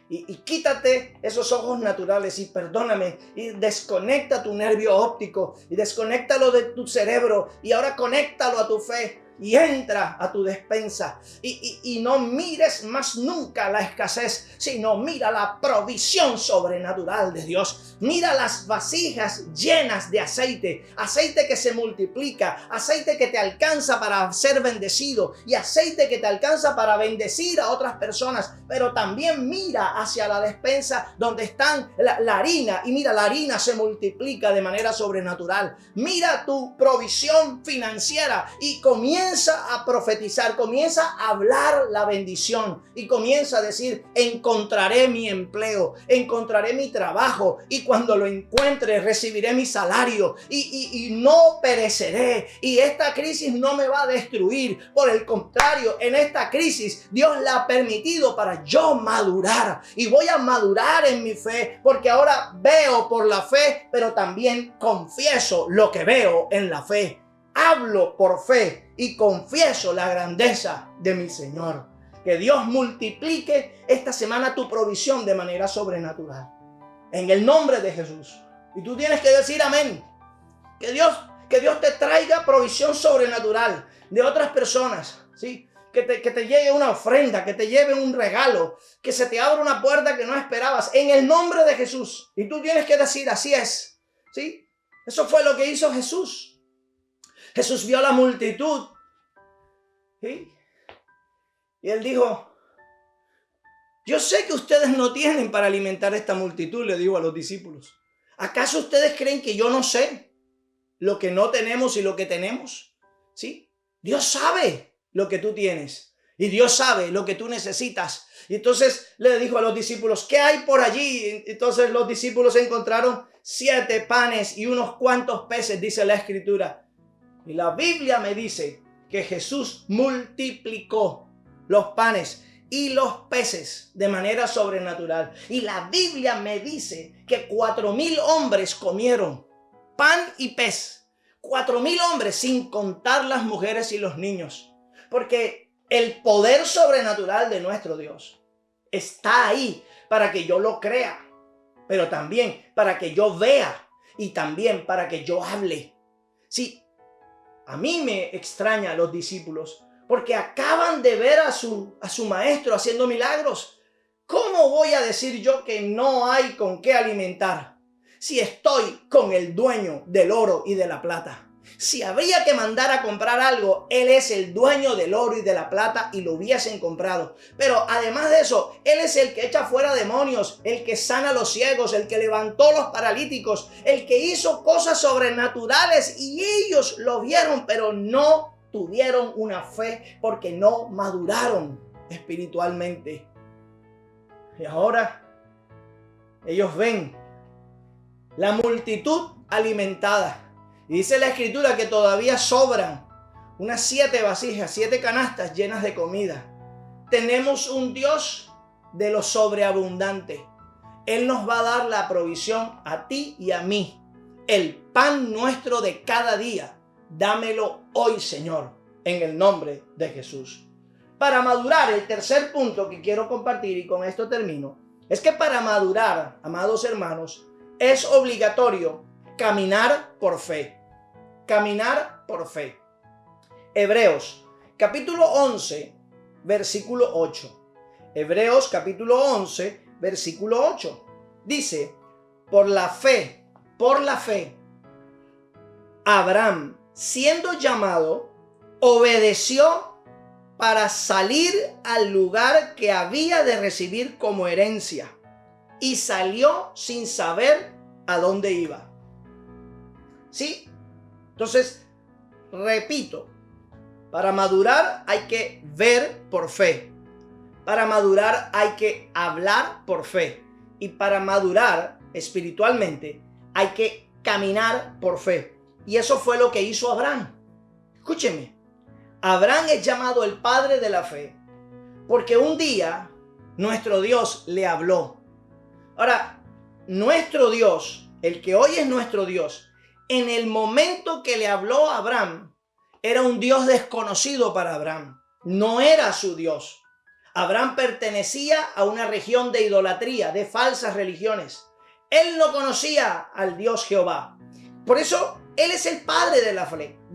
Y quítate esos ojos naturales y perdóname. Y desconecta tu nervio óptico. Y desconéctalo de tu cerebro. Y ahora conéctalo a tu fe. Y entra a tu despensa y no mires más nunca la escasez, sino mira la provisión sobrenatural de Dios. Mira las vasijas llenas de aceite, aceite que se multiplica, aceite que te alcanza para ser bendecido y aceite que te alcanza para bendecir a otras personas. Pero también mira hacia la despensa donde están la harina, y mira, la harina se multiplica de manera sobrenatural. Mira tu provisión financiera y comienza a profetizar, comienza a hablar la bendición y comienza a decir, encontraré mi empleo, encontraré mi trabajo y cuando lo encuentre recibiré mi salario y no pereceré y esta crisis no me va a destruir. Por el contrario, en esta crisis Dios la ha permitido para yo madurar y voy a madurar en mi fe porque ahora veo por la fe, pero también confieso lo que veo en la fe. Hablo por fe y confieso la grandeza de mi Señor. Que Dios multiplique esta semana tu provisión de manera sobrenatural. En el nombre de Jesús. Y tú tienes que decir amén. Que Dios te traiga provisión sobrenatural de otras personas. ¿Sí? Que te llegue una ofrenda, que te lleve un regalo, que se te abra una puerta que no esperabas. En el nombre de Jesús. Y tú tienes que decir así es. ¿Sí? Eso fue lo que hizo Jesús. Jesús vio la multitud. ¿Sí? Y él dijo, yo sé que ustedes no tienen para alimentar esta multitud, le dijo a los discípulos. ¿Acaso ustedes creen que yo no sé lo que no tenemos y lo que tenemos? ¿Sí? Dios sabe lo que tú tienes y Dios sabe lo que tú necesitas. Y entonces le dijo a los discípulos, ¿qué hay por allí? Entonces los discípulos encontraron 7 panes y unos cuantos peces, dice la Escritura. Y la Biblia me dice que Jesús multiplicó los panes y los peces de manera sobrenatural. Y la Biblia me dice que 4,000 hombres comieron pan y pez. 4,000 hombres, sin contar las mujeres y los niños. Porque el poder sobrenatural de nuestro Dios está ahí para que yo lo crea, pero también para que yo vea y también para que yo hable. Sí, a mí me extraña a los discípulos porque acaban de ver a su maestro haciendo milagros. ¿Cómo voy a decir yo que no hay con qué alimentar si estoy con el dueño del oro y de la plata? Si habría que mandar a comprar algo, Él es el dueño del oro y de la plata y lo hubiesen comprado. Pero además de eso, Él es el que echa fuera demonios, el que sana a los ciegos, el que levantó los paralíticos, el que hizo cosas sobrenaturales y ellos lo vieron, pero no tuvieron una fe porque no maduraron espiritualmente. Y ahora ellos ven la multitud alimentada. Y dice la escritura que todavía sobran unas 7 vasijas, 7 canastas llenas de comida. Tenemos un Dios de lo sobreabundante. Él nos va a dar la provisión a ti y a mí. El pan nuestro de cada día, dámelo hoy, Señor, en el nombre de Jesús. Para madurar, el tercer punto que quiero compartir, y con esto termino, es que para madurar, amados hermanos, es obligatorio caminar por fe. Caminar por fe. Hebreos capítulo 11, versículo 8. Hebreos capítulo 11, versículo 8. Dice, por la fe, Abraham, siendo llamado, obedeció para salir al lugar que había de recibir como herencia, y salió sin saber a dónde iba. ¿Sí? Entonces, repito, para madurar hay que ver por fe. Para madurar hay que hablar por fe. Y para madurar espiritualmente hay que caminar por fe. Y eso fue lo que hizo Abraham. Escúcheme, Abraham es llamado el padre de la fe porque un día nuestro Dios le habló. Ahora, nuestro Dios, el que hoy es nuestro Dios, en el momento que le habló a Abraham, era un Dios desconocido para Abraham. No era su Dios. Abraham pertenecía a una región de idolatría, de falsas religiones. Él no conocía al Dios Jehová. Por eso, Él es el padre de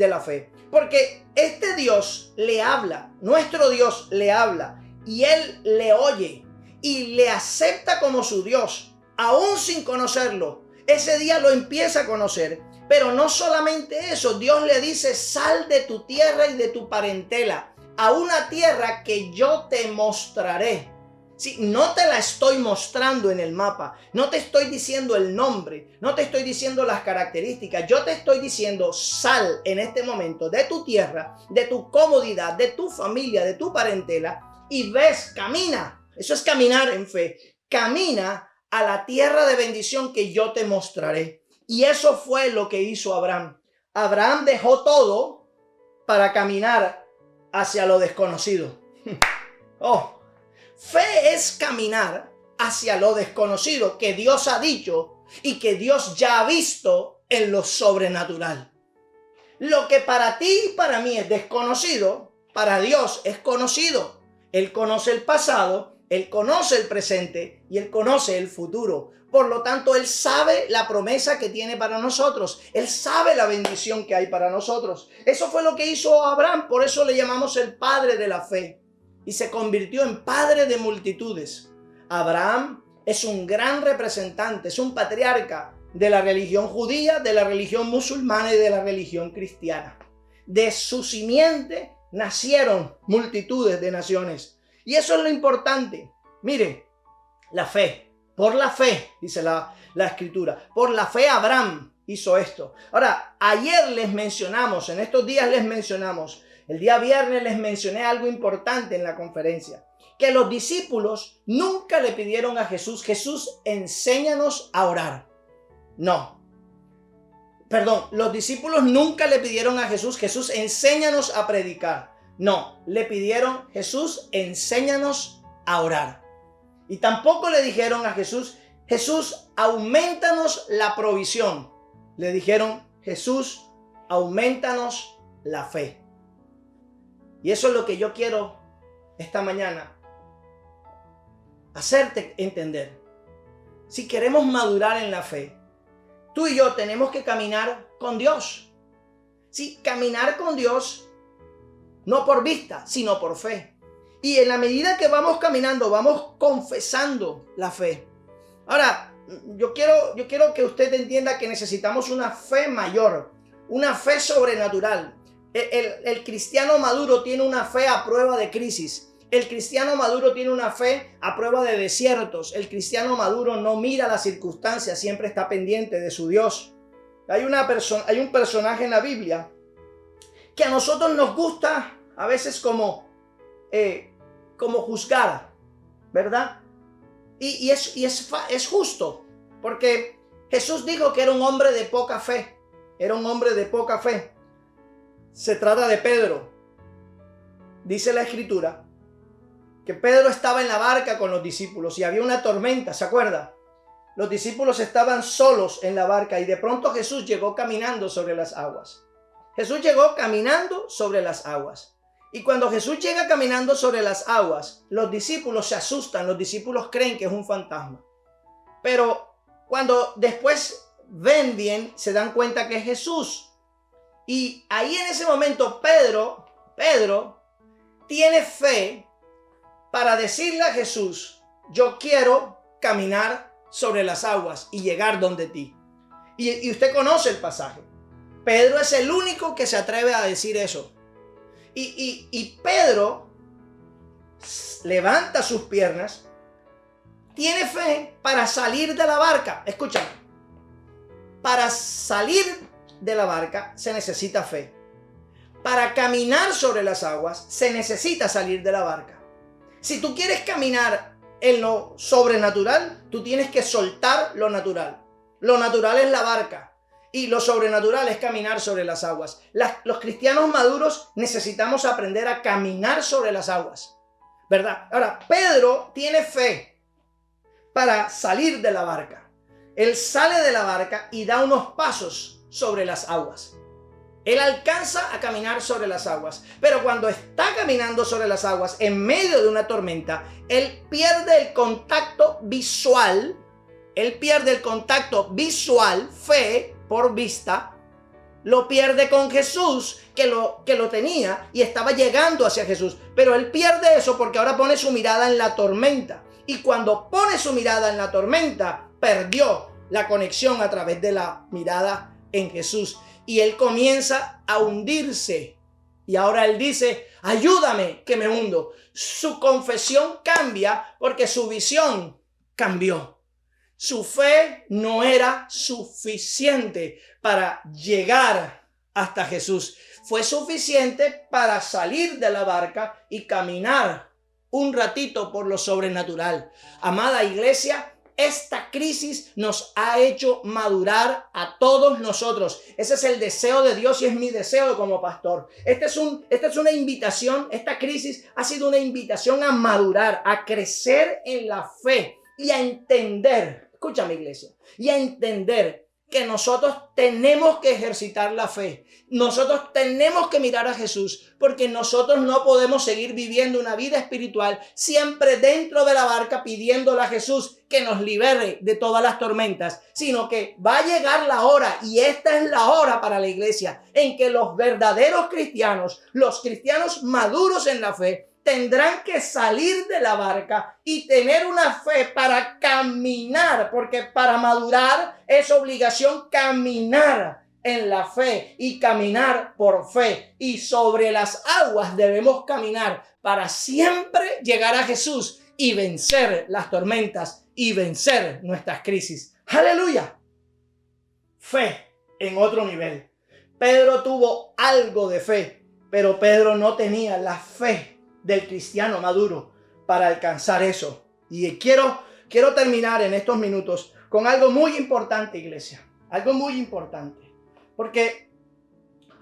la fe. Porque este Dios le habla, nuestro Dios le habla, y Él le oye y le acepta como su Dios, aún sin conocerlo. Ese día lo empieza a conocer. Pero no solamente eso, Dios le dice, sal de tu tierra y de tu parentela a una tierra que yo te mostraré. Sí, no te la estoy mostrando en el mapa, no te estoy diciendo el nombre, no te estoy diciendo las características, yo te estoy diciendo, sal en este momento de tu tierra, de tu comodidad, de tu familia, de tu parentela y ves, camina. Eso es caminar en fe. Camina a la tierra de bendición que yo te mostraré. Y eso fue lo que hizo Abraham. Abraham dejó todo para caminar hacia lo desconocido. Oh, fe es caminar hacia lo desconocido que Dios ha dicho y que Dios ya ha visto en lo sobrenatural. Lo que para ti y para mí es desconocido, para Dios es conocido. Él conoce el pasado, Él conoce el presente y Él conoce el futuro. Por lo tanto, Él sabe la promesa que tiene para nosotros. Él sabe la bendición que hay para nosotros. Eso fue lo que hizo Abraham. Por eso le llamamos el padre de la fe. Y se convirtió en padre de multitudes. Abraham es un gran representante, es un patriarca de la religión judía, de la religión musulmana y de la religión cristiana. De su simiente nacieron multitudes de naciones. Y eso es lo importante. Mire, la fe. Por la fe, dice la escritura, por la fe Abraham hizo esto. Ahora, ayer les mencionamos, en estos días les mencionamos, el día viernes les mencioné algo importante en la conferencia, que los discípulos nunca le pidieron a Jesús, Jesús, enséñanos a orar. No. Perdón, los discípulos nunca le pidieron a Jesús, Jesús, enséñanos a predicar. No, le pidieron, Jesús, enséñanos a orar. Y tampoco le dijeron a Jesús, Jesús, aumentanos la provisión. Le dijeron, Jesús, aumentanos la fe. Y eso es lo que yo quiero esta mañana hacerte entender. Si queremos madurar en la fe, tú y yo tenemos que caminar con Dios. Sí, caminar con Dios no por vista, sino por fe. Y en la medida que vamos caminando, vamos confesando la fe. Ahora, yo quiero que usted entienda que necesitamos una fe mayor, una fe sobrenatural. El cristiano maduro tiene una fe a prueba de crisis. El cristiano maduro tiene una fe a prueba de desiertos. El cristiano maduro no mira las circunstancias, siempre está pendiente de su Dios. Hay un personaje en la Biblia que a nosotros nos gusta a veces como juzgar, ¿verdad? Y es justo, porque Jesús dijo que era un hombre de poca fe. Era un hombre de poca fe. Se trata de Pedro. Dice la Escritura que Pedro estaba en la barca con los discípulos y había una tormenta, ¿se acuerda? Los discípulos estaban solos en la barca y de pronto Jesús llegó caminando sobre las aguas. Jesús llegó caminando sobre las aguas. Y cuando Jesús llega caminando sobre las aguas, los discípulos se asustan, los discípulos creen que es un fantasma. Pero cuando después ven bien, se dan cuenta que es Jesús. Y ahí en ese momento Pedro tiene fe para decirle a Jesús: yo quiero caminar sobre las aguas y llegar donde ti. Y usted conoce el pasaje. Pedro es el único que se atreve a decir eso. Y Pedro levanta sus piernas, tiene fe para salir de la barca. Escúchame, para salir de la barca se necesita fe. Para caminar sobre las aguas se necesita salir de la barca. Si tú quieres caminar en lo sobrenatural, tú tienes que soltar lo natural. Lo natural es la barca. Y lo sobrenatural es caminar sobre las aguas. Los cristianos maduros necesitamos aprender a caminar sobre las aguas, ¿verdad? Ahora, Pedro tiene fe para salir de la barca. Él sale de la barca y da unos pasos sobre las aguas. Él alcanza a caminar sobre las aguas. Pero cuando está caminando sobre las aguas, en medio de una tormenta, él pierde el contacto visual. Fe por vista, lo pierde con Jesús, que lo tenía y estaba llegando hacia Jesús. Pero él pierde eso porque ahora pone su mirada en la tormenta. Y cuando pone su mirada en la tormenta, perdió la conexión a través de la mirada en Jesús. Y él comienza a hundirse. Y ahora él dice: ayúdame que me hundo. Su confesión cambia porque su visión cambió. Su fe no era suficiente para llegar hasta Jesús. Fue suficiente para salir de la barca y caminar un ratito por lo sobrenatural. Amada iglesia, esta crisis nos ha hecho madurar a todos nosotros. Ese es el deseo de Dios y es mi deseo como pastor. Esta es una invitación, esta crisis ha sido una invitación a madurar, a crecer en la fe y a entender. Escúchame, iglesia, y a entender que nosotros tenemos que ejercitar la fe. Nosotros tenemos que mirar a Jesús, porque nosotros no podemos seguir viviendo una vida espiritual siempre dentro de la barca pidiéndole a Jesús que nos libere de todas las tormentas, sino que va a llegar la hora, y esta es la hora para la iglesia, en que los verdaderos cristianos, los cristianos maduros en la fe, tendrán que salir de la barca y tener una fe para caminar, porque para madurar es obligación caminar en la fe y caminar por fe. Y sobre las aguas debemos caminar para siempre llegar a Jesús y vencer las tormentas y vencer nuestras crisis. ¡Aleluya! Fe en otro nivel. Pedro tuvo algo de fe, pero Pedro no tenía la fe del cristiano maduro para alcanzar eso. Y quiero terminar en estos minutos con algo muy importante, iglesia. Algo muy importante. Porque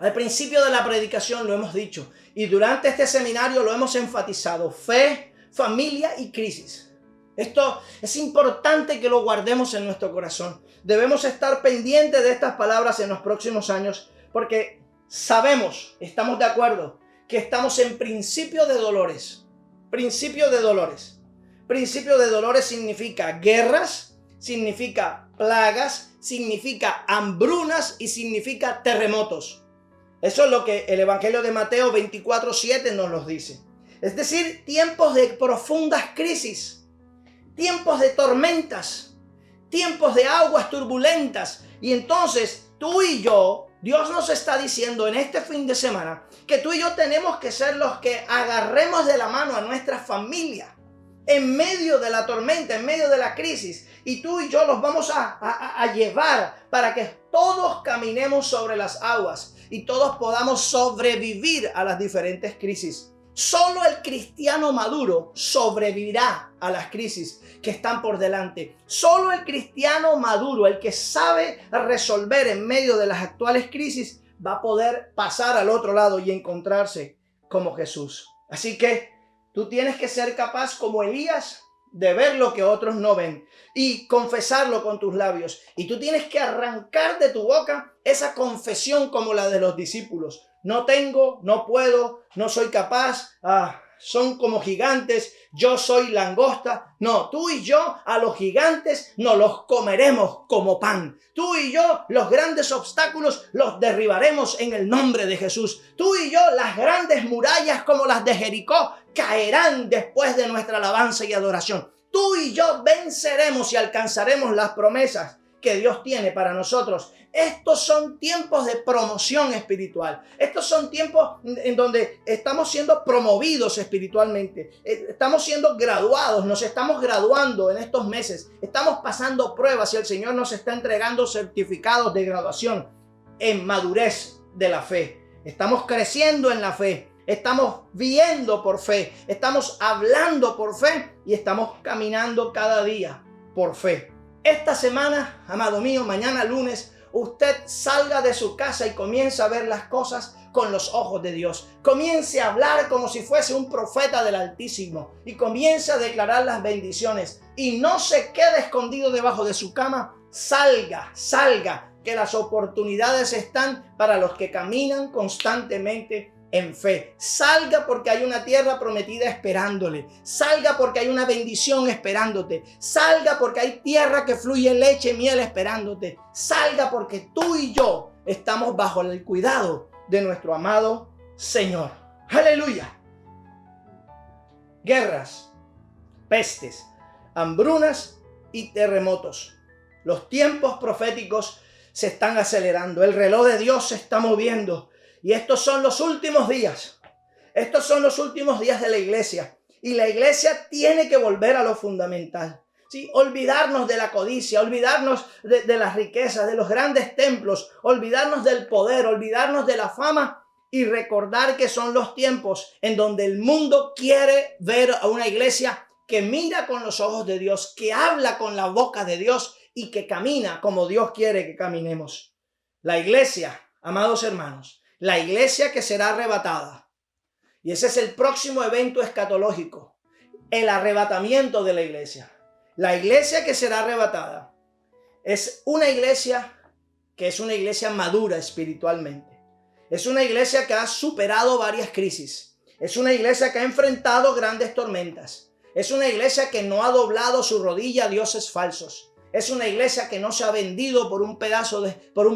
al principio de la predicación lo hemos dicho, y durante este seminario lo hemos enfatizado: fe, familia y crisis. Esto es importante que lo guardemos en nuestro corazón. Debemos estar pendientes de estas palabras en los próximos años, porque sabemos, estamos de acuerdo, que estamos en principio de dolores. Principio de dolores. Principio de dolores significa guerras, significa plagas, significa hambrunas y significa terremotos. Eso es lo que el Evangelio de Mateo 24:7 nos los dice. Es decir, tiempos de profundas crisis, tiempos de tormentas, tiempos de aguas turbulentas. Y entonces tú y yo, Dios nos está diciendo en este fin de semana que tú y yo tenemos que ser los que agarremos de la mano a nuestra familia en medio de la tormenta, en medio de la crisis. Y tú y yo los vamos a llevar para que todos caminemos sobre las aguas y todos podamos sobrevivir a las diferentes crisis. Solo el cristiano maduro sobrevivirá a las crisis que están por delante. Solo el cristiano maduro, el que sabe resolver en medio de las actuales crisis, va a poder pasar al otro lado y encontrarse como Jesús. Así que tú tienes que ser capaz, como Elías, de ver lo que otros no ven y confesarlo con tus labios. Y tú tienes que arrancar de tu boca esa confesión como la de los discípulos. No tengo, no puedo, no soy capaz, son como gigantes, yo soy langosta. No, tú y yo a los gigantes nos los comeremos como pan. Tú y yo los grandes obstáculos los derribaremos en el nombre de Jesús. Tú y yo las grandes murallas como las de Jericó caerán después de nuestra alabanza y adoración. Tú y yo venceremos y alcanzaremos las promesas que Dios tiene para nosotros. Estos son tiempos de promoción espiritual. Estos son tiempos en donde estamos siendo promovidos espiritualmente. Estamos siendo graduados, nos estamos graduando en estos meses. Estamos pasando pruebas y el Señor nos está entregando certificados de graduación en madurez de la fe. Estamos creciendo en la fe. Estamos viendo por fe. Estamos hablando por fe y estamos caminando cada día por fe. Esta semana, amado mío, mañana lunes, usted salga de su casa y comience a ver las cosas con los ojos de Dios. Comience a hablar como si fuese un profeta del Altísimo y comience a declarar las bendiciones. Y no se quede escondido debajo de su cama. Salga, que las oportunidades están para los que caminan constantemente en fe. Salga porque hay una tierra prometida esperándole. Salga porque hay una bendición esperándote. Salga porque hay tierra que fluye leche y miel esperándote. Salga porque tú y yo estamos bajo el cuidado de nuestro amado Señor. ¡Aleluya! Guerras, pestes, hambrunas y terremotos. Los tiempos proféticos se están acelerando. El reloj de Dios se está moviendo. Y estos son los últimos días. Estos son los últimos días de la iglesia. Y la iglesia tiene que volver a lo fundamental. ¿Sí? Olvidarnos de la codicia, olvidarnos de las riquezas, de los grandes templos, olvidarnos del poder, olvidarnos de la fama y recordar que son los tiempos en donde el mundo quiere ver a una iglesia que mira con los ojos de Dios, que habla con la boca de Dios y que camina como Dios quiere que caminemos. La iglesia, amados hermanos, la iglesia que será arrebatada. Y ese es el próximo evento escatológico. El arrebatamiento de la iglesia. La iglesia que será arrebatada es una iglesia que es una iglesia madura espiritualmente. Es una iglesia que ha superado varias crisis. Es una iglesia que ha enfrentado grandes tormentas. Es una iglesia que no ha doblado su rodilla a dioses falsos. Es una iglesia que no se ha vendido por un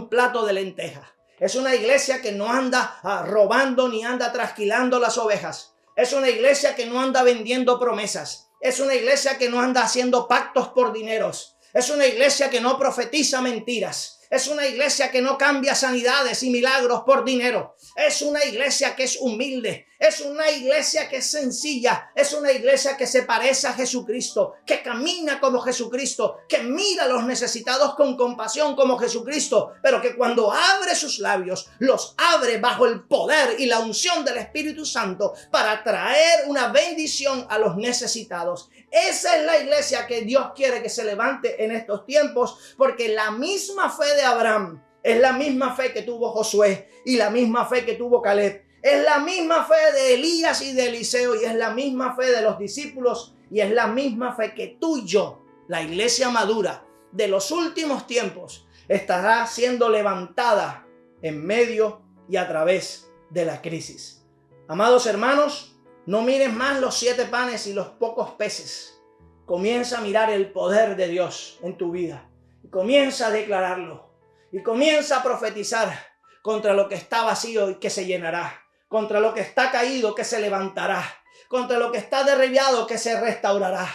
plato de lentejas. Es una iglesia que no anda robando ni anda trasquilando las ovejas. Es una iglesia que no anda vendiendo promesas. Es una iglesia que no anda haciendo pactos por dineros. Es una iglesia que no profetiza mentiras. Es una iglesia que no cambia sanidades y milagros por dinero. Es una iglesia que es humilde. Es una iglesia que es sencilla. Es una iglesia que se parece a Jesucristo, que camina como Jesucristo, que mira a los necesitados con compasión como Jesucristo, pero que cuando abre sus labios, los abre bajo el poder y la unción del Espíritu Santo para traer una bendición a los necesitados. Esa es la iglesia que Dios quiere que se levante en estos tiempos, porque la misma fe de Abraham es la misma fe que tuvo Josué y la misma fe que tuvo Caleb. Es la misma fe de Elías y de Eliseo y es la misma fe de los discípulos y es la misma fe que tú y yo, la iglesia madura de los últimos tiempos, estará siendo levantada en medio y a través de la crisis. Amados hermanos, no mires más los 7 panes y los pocos peces. Comienza a mirar el poder de Dios en tu vida. comienza a declararlo. Y comienza a profetizar contra lo que está vacío y que se llenará. Contra lo que está caído que se levantará. Contra lo que está derribado que se restaurará.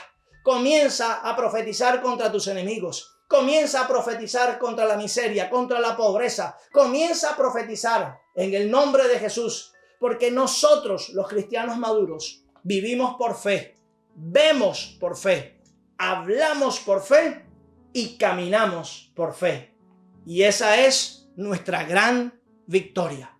Comienza a profetizar contra tus enemigos. Comienza a profetizar contra la miseria, contra la pobreza. Comienza a profetizar en el nombre de Jesús. Porque nosotros, los cristianos maduros, vivimos por fe, vemos por fe, hablamos por fe y caminamos por fe. Y esa es nuestra gran victoria.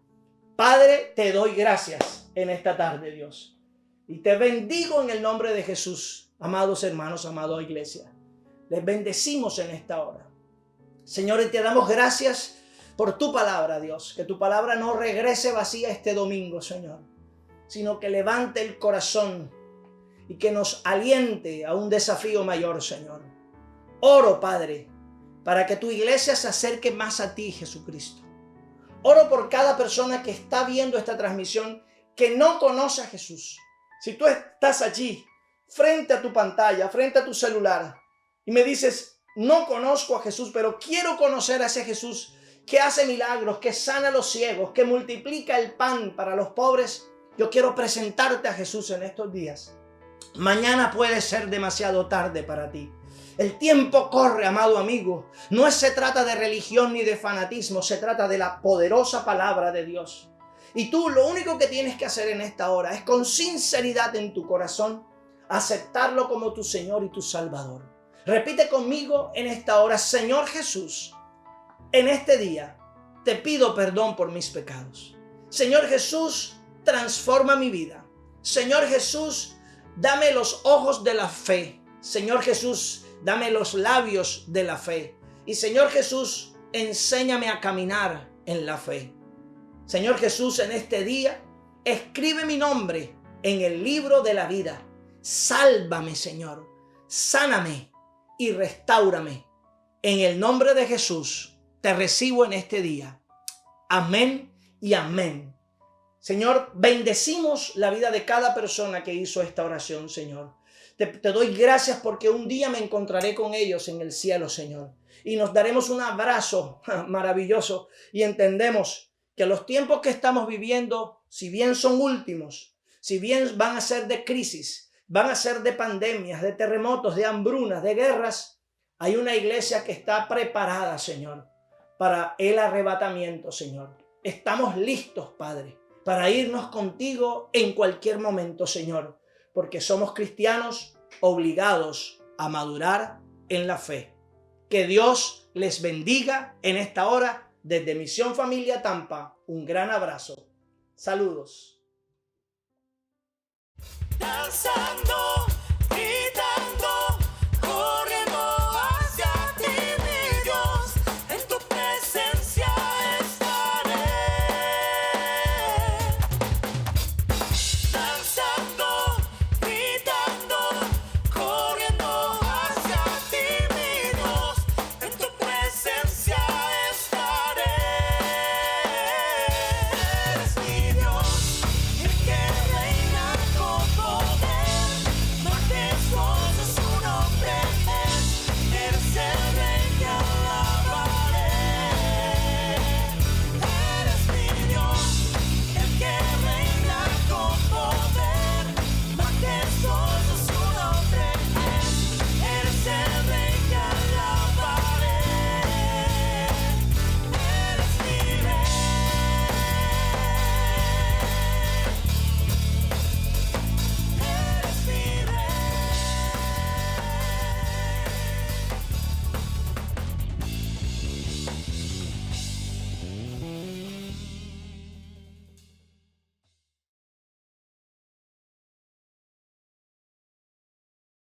Padre, te doy gracias en esta tarde, Dios. Y te bendigo en el nombre de Jesús, amados hermanos, amada iglesia. Les bendecimos en esta hora. Señor, y te damos gracias por tu palabra, Dios. Que tu palabra no regrese vacía este domingo, Señor, sino que levante el corazón y que nos aliente a un desafío mayor, Señor. Oro, Padre, para que tu iglesia se acerque más a ti, Jesucristo. Oro por cada persona que está viendo esta transmisión que no conoce a Jesús. Si tú estás allí, frente a tu pantalla, frente a tu celular, y me dices, no conozco a Jesús, pero quiero conocer a ese Jesús que hace milagros, que sana a los ciegos, que multiplica el pan para los pobres, yo quiero presentarte a Jesús en estos días. Mañana puede ser demasiado tarde para ti. El tiempo corre, amado amigo. No se trata de religión ni de fanatismo, se trata de la poderosa palabra de Dios. Y tú lo único que tienes que hacer en esta hora es con sinceridad en tu corazón aceptarlo como tu Señor y tu Salvador. Repite conmigo en esta hora: Señor Jesús, en este día te pido perdón por mis pecados. Señor Jesús, transforma mi vida. Señor Jesús, dame los ojos de la fe. Señor Jesús, dame los labios de la fe. Y Señor Jesús, enséñame a caminar en la fe. Señor Jesús, en este día, escribe mi nombre en el libro de la vida. Sálvame, Señor. Sáname y restáurame. En el nombre de Jesús, te recibo en este día. Amén y amén. Señor, bendecimos la vida de cada persona que hizo esta oración, Señor. Te doy gracias porque un día me encontraré con ellos en el cielo, Señor. Y nos daremos un abrazo maravilloso y entendemos que los tiempos que estamos viviendo, si bien son últimos, si bien van a ser de crisis, van a ser de pandemias, de terremotos, de hambrunas, de guerras, hay una iglesia que está preparada, Señor, para el arrebatamiento, Señor. Estamos listos, Padre, para irnos contigo en cualquier momento, Señor, porque somos cristianos obligados a madurar en la fe. Que Dios les bendiga en esta hora. Desde Misión Familia Tampa, un gran abrazo. Saludos. Danzando.